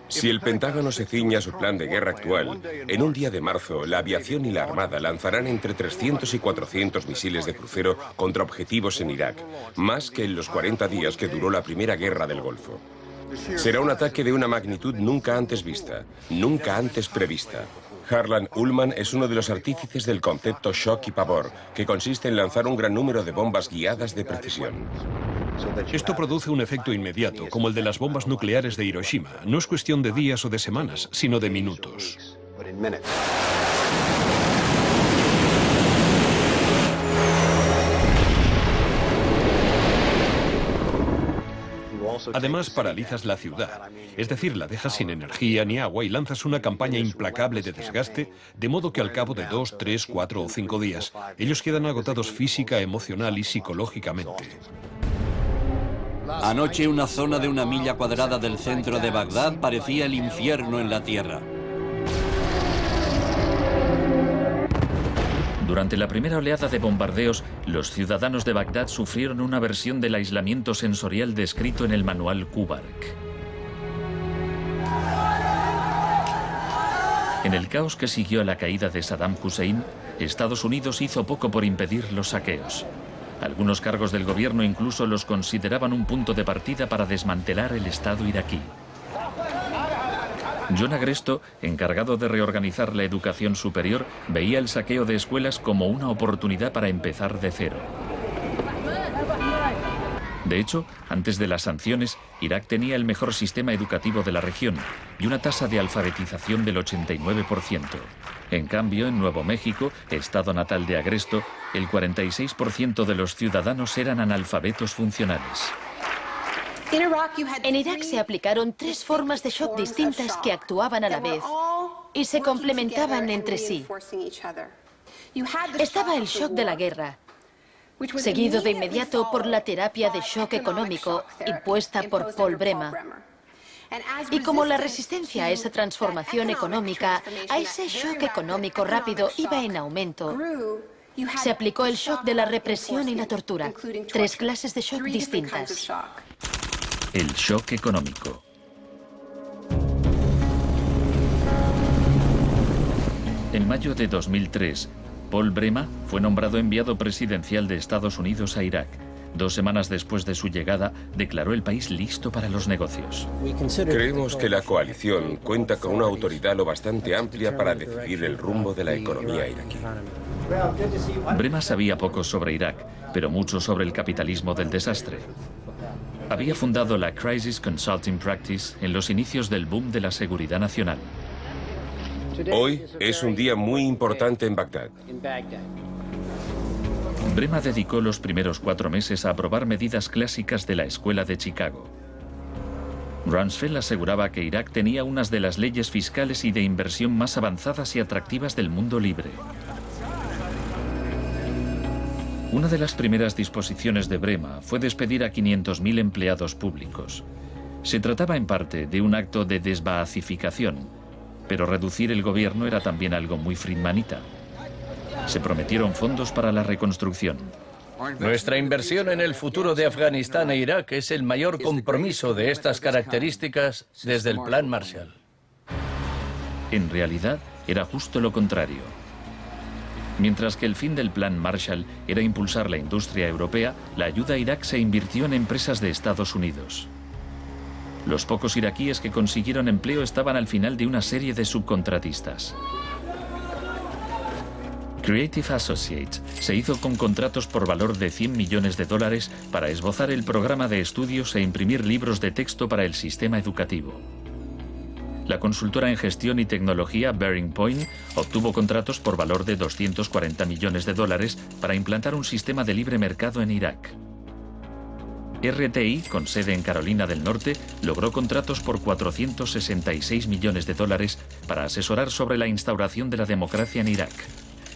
F: Si el Pentágono se ciña a su plan de guerra actual, en un día de marzo, la aviación y la armada lanzarán entre 300 y 400 misiles de crucero contra objetivos en Irak, más que en los 40 días que duró la primera guerra del Golfo. Será un ataque de una magnitud nunca antes vista, nunca antes prevista. Harlan Ullman es uno de los artífices del concepto shock y pavor, que consiste en lanzar un gran número de bombas guiadas de precisión.
G: Esto produce un efecto inmediato, como el de las bombas nucleares de Hiroshima. No es cuestión de días o de semanas, sino de minutos. Además, paralizas la ciudad, es decir, la dejas sin energía ni agua y lanzas una campaña implacable de desgaste, de modo que al cabo de 2, 3, 4 o 5 días, ellos quedan agotados física, emocional y psicológicamente.
C: Anoche una zona de 1 milla cuadrada del centro de Bagdad parecía el infierno en la tierra.
B: Durante la primera oleada de bombardeos, los ciudadanos de Bagdad sufrieron una versión del aislamiento sensorial descrito en el manual Kubark. En el caos que siguió a la caída de Saddam Hussein, Estados Unidos hizo poco por impedir los saqueos. Algunos cargos del gobierno incluso los consideraban un punto de partida para desmantelar el Estado iraquí. John Agresto, encargado de reorganizar la educación superior, veía el saqueo de escuelas como una oportunidad para empezar de cero. De hecho, antes de las sanciones, Irak tenía el mejor sistema educativo de la región y una tasa de alfabetización del 89%. En cambio, en Nuevo México, estado natal de Agresto, el 46% de los ciudadanos eran analfabetos funcionales.
A: En Irak se aplicaron 3 formas de shock distintas que actuaban a la vez y se complementaban entre sí. Estaba el shock de la guerra, seguido de inmediato por la terapia de shock económico impuesta por Paul Bremer. Y como la resistencia a esa transformación económica, a ese shock económico rápido iba en aumento, se aplicó el shock de la represión y la tortura. 3 clases de shock distintas.
B: El shock económico. En mayo de 2003, Paul Bremer fue nombrado enviado presidencial de Estados Unidos a Irak. 2 semanas después de su llegada, declaró el país listo para los negocios.
F: Creemos que la coalición cuenta con una autoridad lo bastante amplia para decidir el rumbo de la economía iraquí.
B: Bremer sabía poco sobre Irak, pero mucho sobre el capitalismo del desastre. Había fundado la Crisis Consulting Practice en los inicios del boom de la seguridad nacional.
F: Hoy es un día muy importante en Bagdad.
B: Bremer dedicó los primeros 4 meses a aprobar medidas clásicas de la Escuela de Chicago. Rumsfeld aseguraba que Irak tenía unas de las leyes fiscales y de inversión más avanzadas y atractivas del mundo libre. Una de las primeras disposiciones de Bremer fue despedir a 500.000 empleados públicos. Se trataba en parte de un acto de desbaazificación, pero reducir el gobierno era también algo muy friedmanita. Se prometieron fondos para la reconstrucción.
D: Nuestra inversión en el futuro de Afganistán e Irak es el mayor compromiso de estas características desde el Plan Marshall.
B: En realidad, era justo lo contrario. Mientras que el fin del Plan Marshall era impulsar la industria europea, la ayuda a Irak se invirtió en empresas de Estados Unidos. Los pocos iraquíes que consiguieron empleo estaban al final de una serie de subcontratistas. Creative Associates se hizo con contratos por valor de $100 millones para esbozar el programa de estudios e imprimir libros de texto para el sistema educativo. La consultora en gestión y tecnología Bearing Point obtuvo contratos por valor de $240 millones para implantar un sistema de libre mercado en Irak. RTI, con sede en Carolina del Norte, logró contratos por $466 millones para asesorar sobre la instauración de la democracia en Irak.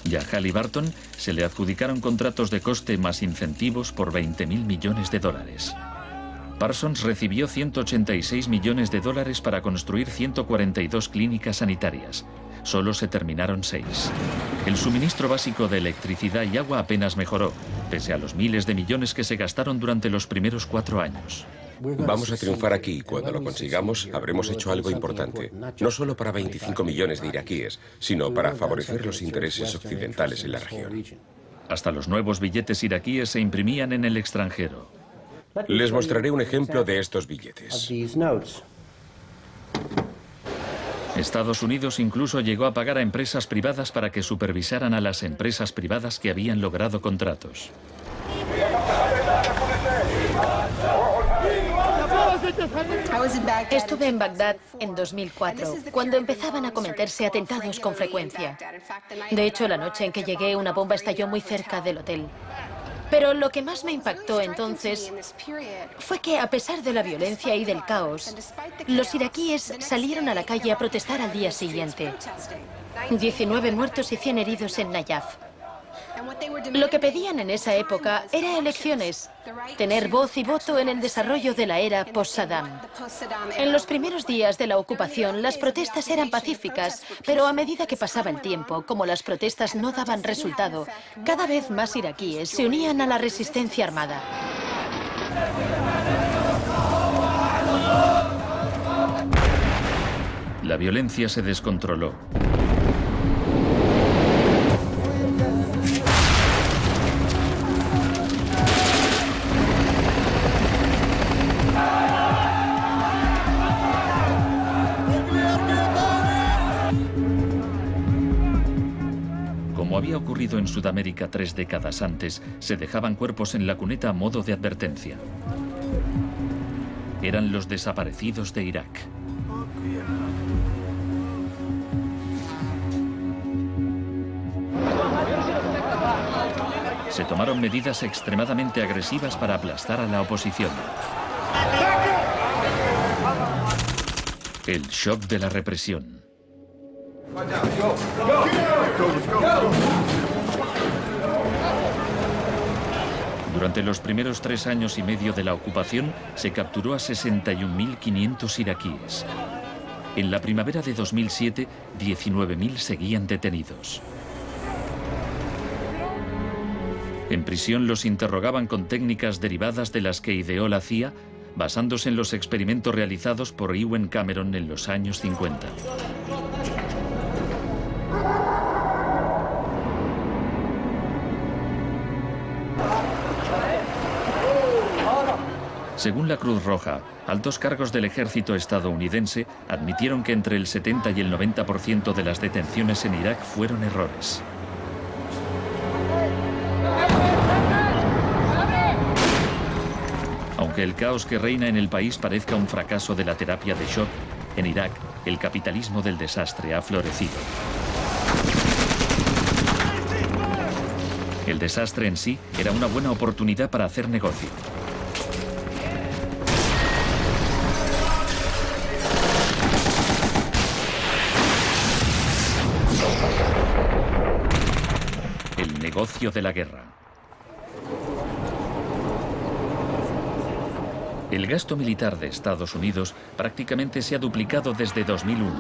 B: Y a Halliburton se le adjudicaron contratos de coste más incentivos por $20.000 millones. Parsons recibió $186 millones para construir 142 clínicas sanitarias. Solo se terminaron 6. El suministro básico de electricidad y agua apenas mejoró, pese a los miles de millones que se gastaron durante los primeros 4 años.
F: Vamos a triunfar aquí y cuando lo consigamos habremos hecho algo importante, no solo para 25 millones de iraquíes, sino para favorecer los intereses occidentales en la región.
B: Hasta los nuevos billetes iraquíes se imprimían en el extranjero.
F: Les mostraré un ejemplo de estos billetes.
B: Estados Unidos incluso llegó a pagar a empresas privadas para que supervisaran a las empresas privadas que habían logrado contratos.
A: Estuve en Bagdad en 2004, cuando empezaban a cometerse atentados con frecuencia. De hecho, la noche en que llegué, una bomba estalló muy cerca del hotel. Pero lo que más me impactó entonces fue que, a pesar de la violencia y del caos, los iraquíes salieron a la calle a protestar al día siguiente. 19 muertos y 100 heridos en Nayaf. Lo que pedían en esa época era elecciones, tener voz y voto en el desarrollo de la era post-Saddam. En los primeros días de la ocupación, las protestas eran pacíficas, pero a medida que pasaba el tiempo, como las protestas no daban resultado, cada vez más iraquíes se unían a la resistencia armada.
B: La violencia se descontroló. ocurrido en Sudamérica 3 décadas antes, se dejaban cuerpos en la cuneta a modo de advertencia. Eran los desaparecidos de Irak. Se tomaron medidas extremadamente agresivas para aplastar a la oposición. El shock de la represión. Durante los primeros 3 años y medio de la ocupación, se capturó a 61.500 iraquíes. En la primavera de 2007, 19.000 seguían detenidos. En prisión los interrogaban con técnicas derivadas de las que ideó la CIA, basándose en los experimentos realizados por Ewen Cameron en los años 50. Según la Cruz Roja, altos cargos del ejército estadounidense admitieron que entre el 70 y el 90% de las detenciones en Irak fueron errores. Aunque el caos que reina en el país parezca un fracaso de la terapia de shock, en Irak el capitalismo del desastre ha florecido. El desastre en sí era una buena oportunidad para hacer negocio. El negocio de la guerra. El gasto militar de Estados Unidos prácticamente se ha duplicado desde 2001.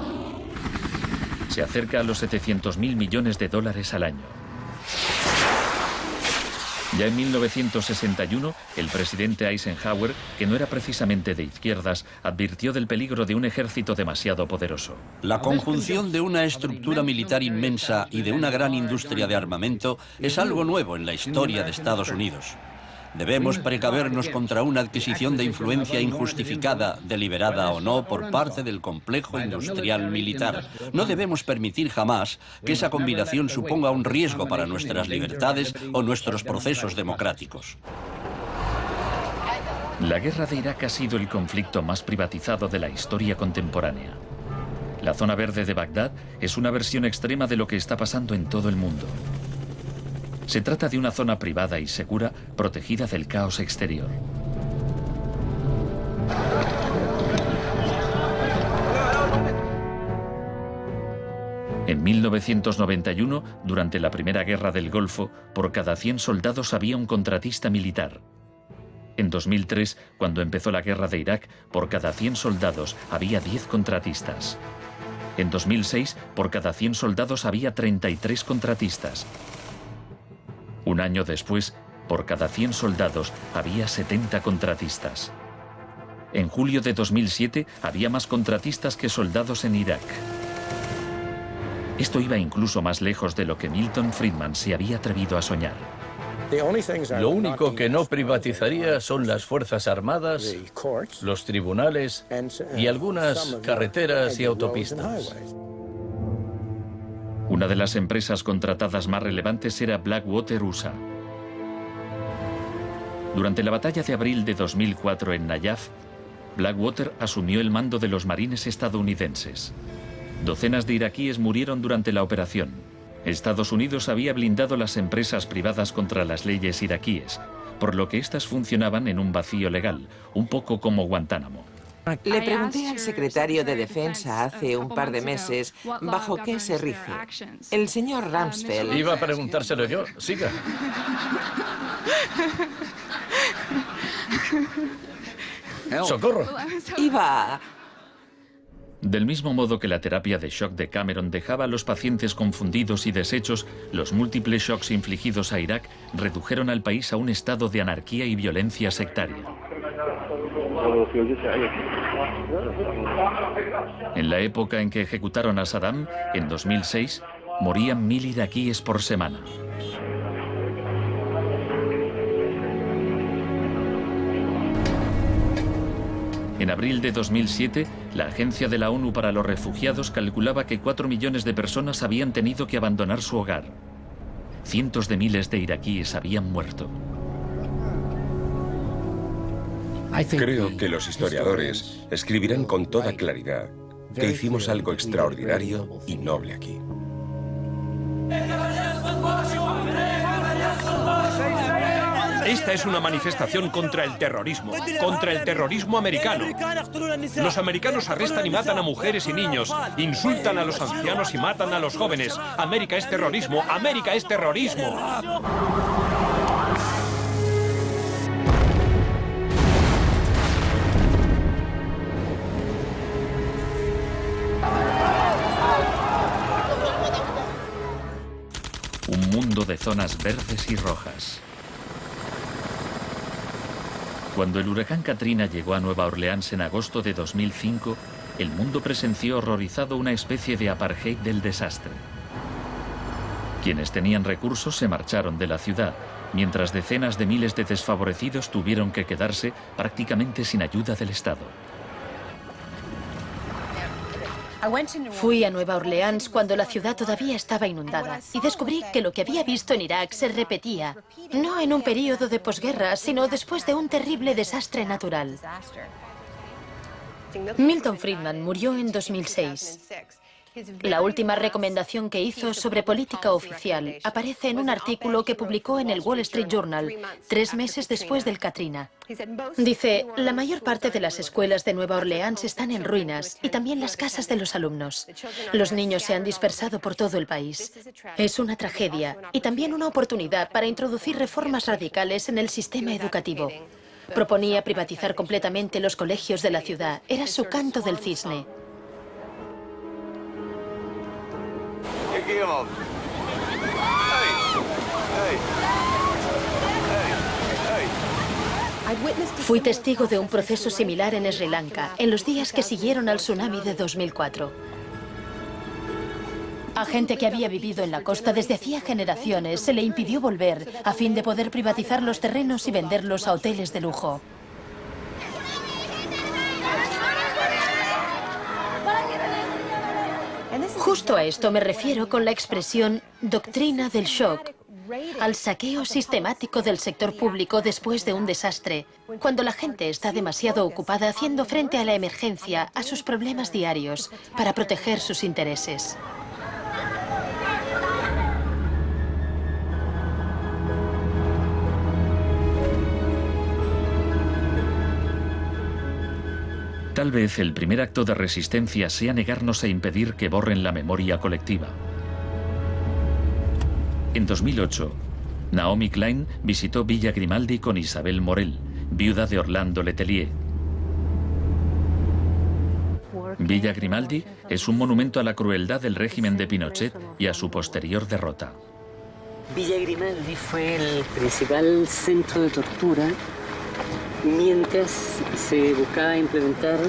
B: Se acerca a los 700.000 millones de dólares al año. Ya en 1961, el presidente Eisenhower, que no era precisamente de izquierdas, advirtió del peligro de un ejército demasiado poderoso.
C: La conjunción de una estructura militar inmensa y de una gran industria de armamento es algo nuevo en la historia de Estados Unidos. Debemos precavernos contra una adquisición de influencia injustificada, deliberada o no, por parte del complejo industrial militar. No debemos permitir jamás que esa combinación suponga un riesgo para nuestras libertades o nuestros procesos democráticos.
B: La guerra de Irak ha sido el conflicto más privatizado de la historia contemporánea. La zona verde de Bagdad es una versión extrema de lo que está pasando en todo el mundo. Se trata de una zona privada y segura, protegida del caos exterior. En 1991, durante la Primera Guerra del Golfo, por cada 100 soldados había un contratista militar. En 2003, cuando empezó la guerra de Irak, por cada 100 soldados había 10 contratistas. En 2006, por cada 100 soldados había 33 contratistas. Un año después, por cada 100 soldados había 70 contratistas. En julio de 2007 había más contratistas que soldados en Irak. Esto iba incluso más lejos de lo que Milton Friedman se había atrevido a soñar.
D: Lo único que no privatizaría son las Fuerzas Armadas, los tribunales y algunas carreteras y autopistas.
B: Una de las empresas contratadas más relevantes era Blackwater USA. Durante la batalla de abril de 2004 en Nayaf, Blackwater asumió el mando de los marines estadounidenses. Docenas de iraquíes murieron durante la operación. Estados Unidos había blindado las empresas privadas contra las leyes iraquíes, por lo que éstas funcionaban en un vacío legal, un poco como Guantánamo.
E: Le pregunté al secretario de Defensa hace un par de meses bajo qué se rige. El señor Rumsfeld...
D: Iba a preguntárselo yo. Siga. ¡Socorro!
E: Iba...
B: Del mismo modo que la terapia de shock de Cameron dejaba a los pacientes confundidos y deshechos, los múltiples shocks infligidos a Irak redujeron al país a un estado de anarquía y violencia sectaria. En la época en que ejecutaron a Saddam, en 2006, morían 1000 iraquíes por semana. En abril de 2007, la Agencia de la ONU para los Refugiados calculaba que 4 millones de personas habían tenido que abandonar su hogar. cientos de miles de iraquíes habían muerto.
F: Creo que los historiadores escribirán con toda claridad que hicimos algo extraordinario y noble aquí.
G: Esta es una manifestación contra el terrorismo americano. Los americanos arrestan y matan a mujeres y niños, insultan a los ancianos y matan a los jóvenes. América es terrorismo, América es terrorismo.
B: Un mundo de zonas verdes y rojas. Cuando el huracán Katrina llegó a Nueva Orleans en agosto de 2005, el mundo presenció horrorizado una especie de apartheid del desastre. Quienes tenían recursos se marcharon de la ciudad, mientras decenas de miles de desfavorecidos tuvieron que quedarse prácticamente sin ayuda del Estado.
A: Fui a Nueva Orleans cuando la ciudad todavía estaba inundada y descubrí que lo que había visto en Irak se repetía, no en un periodo de posguerra, sino después de un terrible desastre natural. Milton Friedman murió en 2006. La última recomendación que hizo sobre política oficial aparece en un artículo que publicó en el Wall Street Journal 3 meses después del Katrina. Dice, la mayor parte de las escuelas de Nueva Orleans están en ruinas y también las casas de los alumnos. Los niños se han dispersado por todo el país. Es una tragedia y también una oportunidad para introducir reformas radicales en el sistema educativo. Proponía privatizar completamente los colegios de la ciudad. Era su canto del cisne. Fui testigo de un proceso similar en Sri Lanka, en los días que siguieron al tsunami de 2004. A gente que había vivido en la costa desde hacía generaciones se le impidió volver a fin de poder privatizar los terrenos y venderlos a hoteles de lujo. Justo a esto me refiero con la expresión doctrina del shock, al saqueo sistemático del sector público después de un desastre, cuando la gente está demasiado ocupada haciendo frente a la emergencia, a sus problemas diarios, para proteger sus intereses.
B: Tal vez el primer acto de resistencia sea negarnos a impedir que borren la memoria colectiva. En 2008, Naomi Klein visitó Villa Grimaldi con Isabel Morel, viuda de Orlando Letelier. Villa Grimaldi es un monumento a la crueldad del régimen de Pinochet y a su posterior derrota.
P: Villa Grimaldi fue el principal centro de tortura mientras se buscaba implementar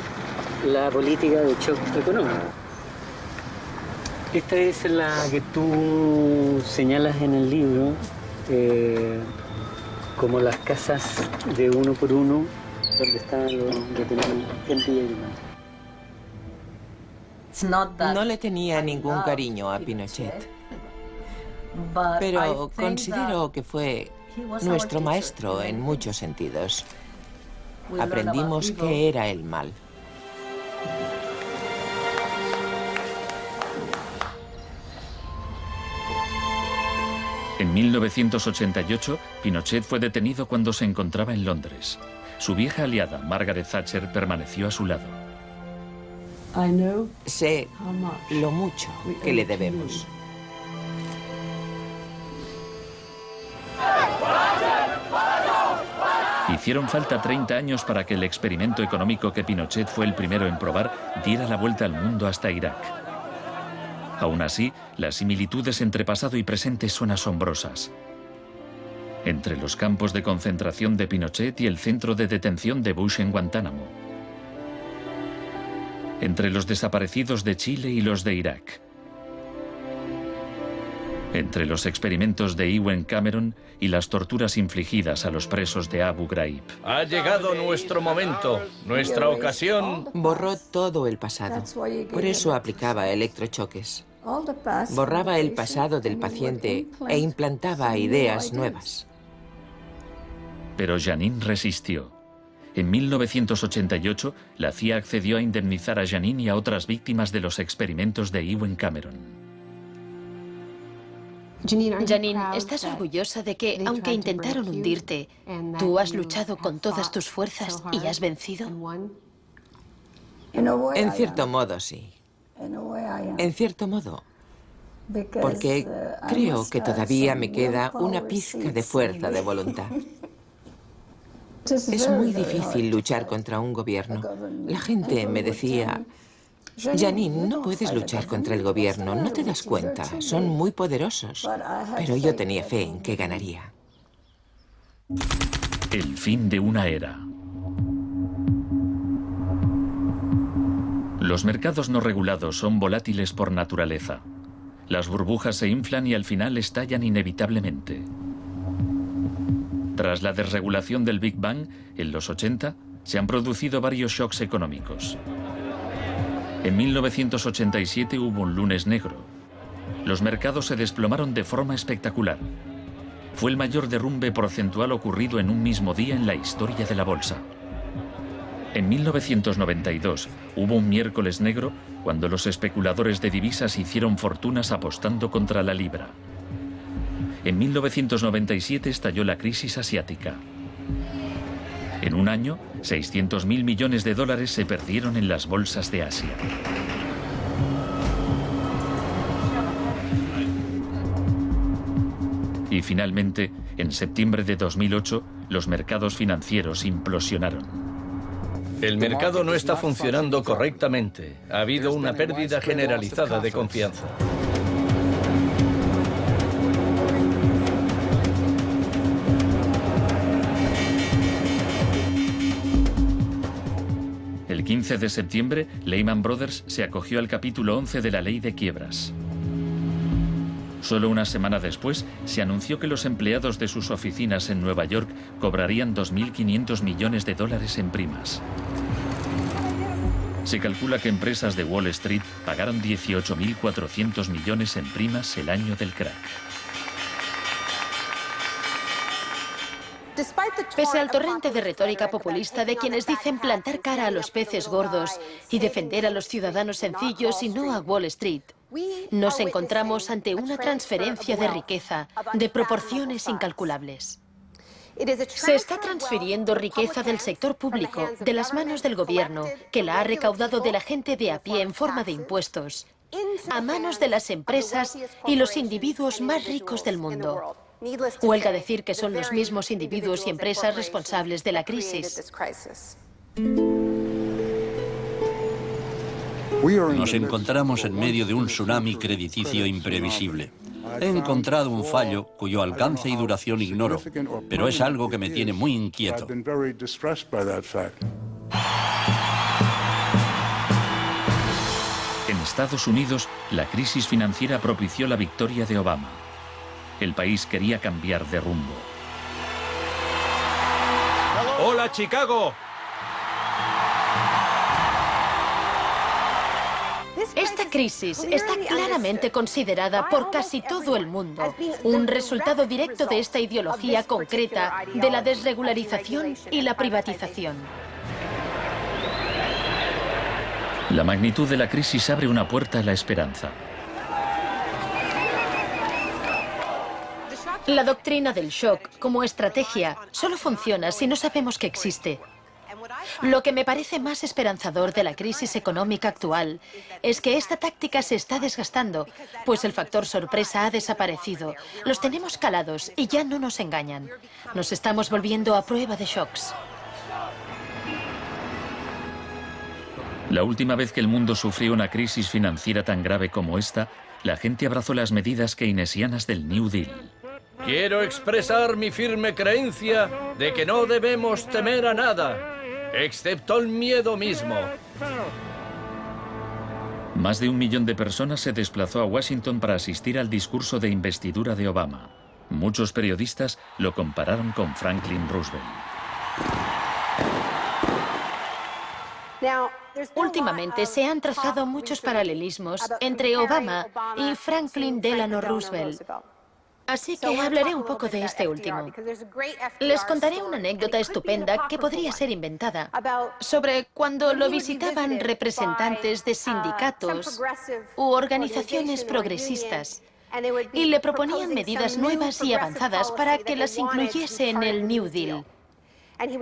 P: la política de shock económico. Esta es la que tú señalas en el libro como las casas de uno por uno donde estaban los detenidos en Villa Grimaldi.
E: No le tenía ningún cariño a Pinochet, pero considero que fue nuestro maestro en muchos sentidos. Aprendimos qué era el mal.
B: En 1988, Pinochet fue detenido cuando se encontraba en Londres. Su vieja aliada, Margaret Thatcher, permaneció a su lado.
E: Sé lo mucho que le debemos.
B: Hicieron falta 30 años para que el experimento económico que Pinochet fue el primero en probar diera la vuelta al mundo hasta Irak. Aún así, las similitudes entre pasado y presente son asombrosas. Entre los campos de concentración de Pinochet y el centro de detención de Bush en Guantánamo. Entre los desaparecidos de Chile y los de Irak. Entre los experimentos de Ewen Cameron y las torturas infligidas a los presos de Abu Ghraib.
D: Ha llegado nuestro momento, nuestra ocasión.
E: Borró todo el pasado. Por eso aplicaba electrochoques. Borraba el pasado del paciente e implantaba ideas nuevas.
B: Pero Janine resistió. En 1988, la CIA accedió a indemnizar a Janine y a otras víctimas de los experimentos de Ewen Cameron.
A: Janine, ¿estás orgullosa de que, aunque intentaron hundirte, tú has luchado con todas tus fuerzas y has vencido?
E: En cierto modo, sí. En cierto modo. Porque creo que todavía me queda una pizca de fuerza de voluntad. Es muy difícil luchar contra un gobierno. La gente me decía, Janine, no puedes luchar contra el gobierno, no te das cuenta, son muy poderosos. Pero yo tenía fe en que ganaría.
B: El fin de una era. Los mercados no regulados son volátiles por naturaleza. Las burbujas se inflan y al final estallan inevitablemente. Tras la desregulación del Big Bang, en los 80, se han producido varios shocks económicos. En 1987 hubo un lunes negro. Los mercados se desplomaron de forma espectacular. Fue el mayor derrumbe porcentual ocurrido en un mismo día en la historia de la bolsa. En 1992 hubo un miércoles negro cuando los especuladores de divisas hicieron fortunas apostando contra la libra. En 1997 estalló la crisis asiática. En un año, 600.000 millones de dólares se perdieron en las bolsas de Asia. Y finalmente, en septiembre de 2008, los mercados financieros implosionaron.
D: El mercado no está funcionando correctamente. Ha habido una pérdida generalizada de confianza.
B: El 15 de septiembre, Lehman Brothers se acogió al capítulo 11 de la Ley de Quiebras. Solo una semana después, se anunció que los empleados de sus oficinas en Nueva York cobrarían 2.500 millones de dólares en primas. Se calcula que empresas de Wall Street pagaron 18.400 millones en primas el año del crack.
A: Pese al torrente de retórica populista de quienes dicen plantar cara a los peces gordos y defender a los ciudadanos sencillos y no a Wall Street, nos encontramos ante una transferencia de riqueza de proporciones incalculables. Se está transfiriendo riqueza del sector público, de las manos del gobierno, que la ha recaudado de la gente de a pie en forma de impuestos, a manos de las empresas y los individuos más ricos del mundo. Huelga decir que son los mismos individuos y empresas responsables de la crisis.
C: Nos encontramos en medio de un tsunami crediticio imprevisible. He encontrado un fallo cuyo alcance y duración ignoro, pero es algo que me tiene muy inquieto.
B: En Estados Unidos, la crisis financiera propició la victoria de Obama. El país quería cambiar de rumbo.
Q: ¡Hola, Chicago!
A: Esta crisis está claramente considerada por casi todo el mundo un resultado directo de esta ideología concreta de la desregularización y la privatización.
B: La magnitud de la crisis abre una puerta a la esperanza.
A: La doctrina del shock, como estrategia, solo funciona si no sabemos que existe. Lo que me parece más esperanzador de la crisis económica actual es que esta táctica se está desgastando, pues el factor sorpresa ha desaparecido. Los tenemos calados y ya no nos engañan. Nos estamos volviendo a prueba de shocks.
B: La última vez que el mundo sufrió una crisis financiera tan grave como esta, la gente abrazó las medidas keynesianas del New Deal.
D: Quiero expresar mi firme creencia de que no debemos temer a nada, excepto el miedo mismo.
B: Más de 1 millón de personas se desplazó a Washington para asistir al discurso de investidura de Obama. Muchos periodistas lo compararon con Franklin Roosevelt.
A: Últimamente se han trazado muchos paralelismos entre Obama y Franklin Delano Roosevelt. Así que hablaré un poco de este último. Les contaré una anécdota estupenda que podría ser inventada sobre cuando lo visitaban representantes de sindicatos u organizaciones progresistas y le proponían medidas nuevas y avanzadas para que las incluyese en el New Deal.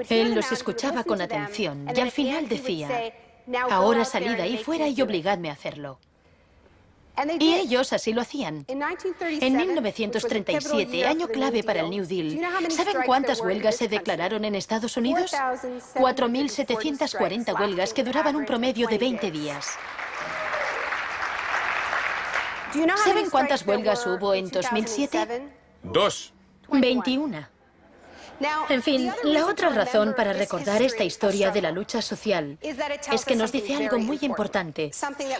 A: Él los escuchaba con atención y al final decía: ahora salid ahí fuera y obligadme a hacerlo. Y ellos así lo hacían. En 1937, año clave para el New Deal, ¿saben cuántas huelgas se declararon en Estados Unidos? 4.740 huelgas que duraban un promedio de 20 días. ¿Saben cuántas huelgas hubo en 2007?
G: 2.
A: 21. En fin, la otra razón para recordar esta historia de la lucha social es que nos dice algo muy importante,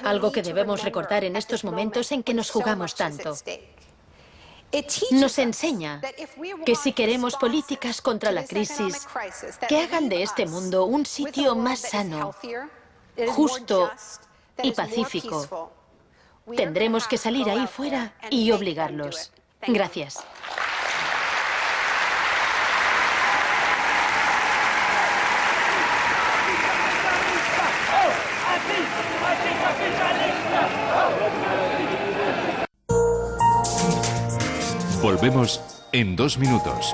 A: algo que debemos recordar en estos momentos en que nos jugamos tanto. Nos enseña que si queremos políticas contra la crisis que hagan de este mundo un sitio más sano, justo y pacífico, tendremos que salir ahí fuera y obligarlos. Gracias.
R: Volvemos en 2 minutos.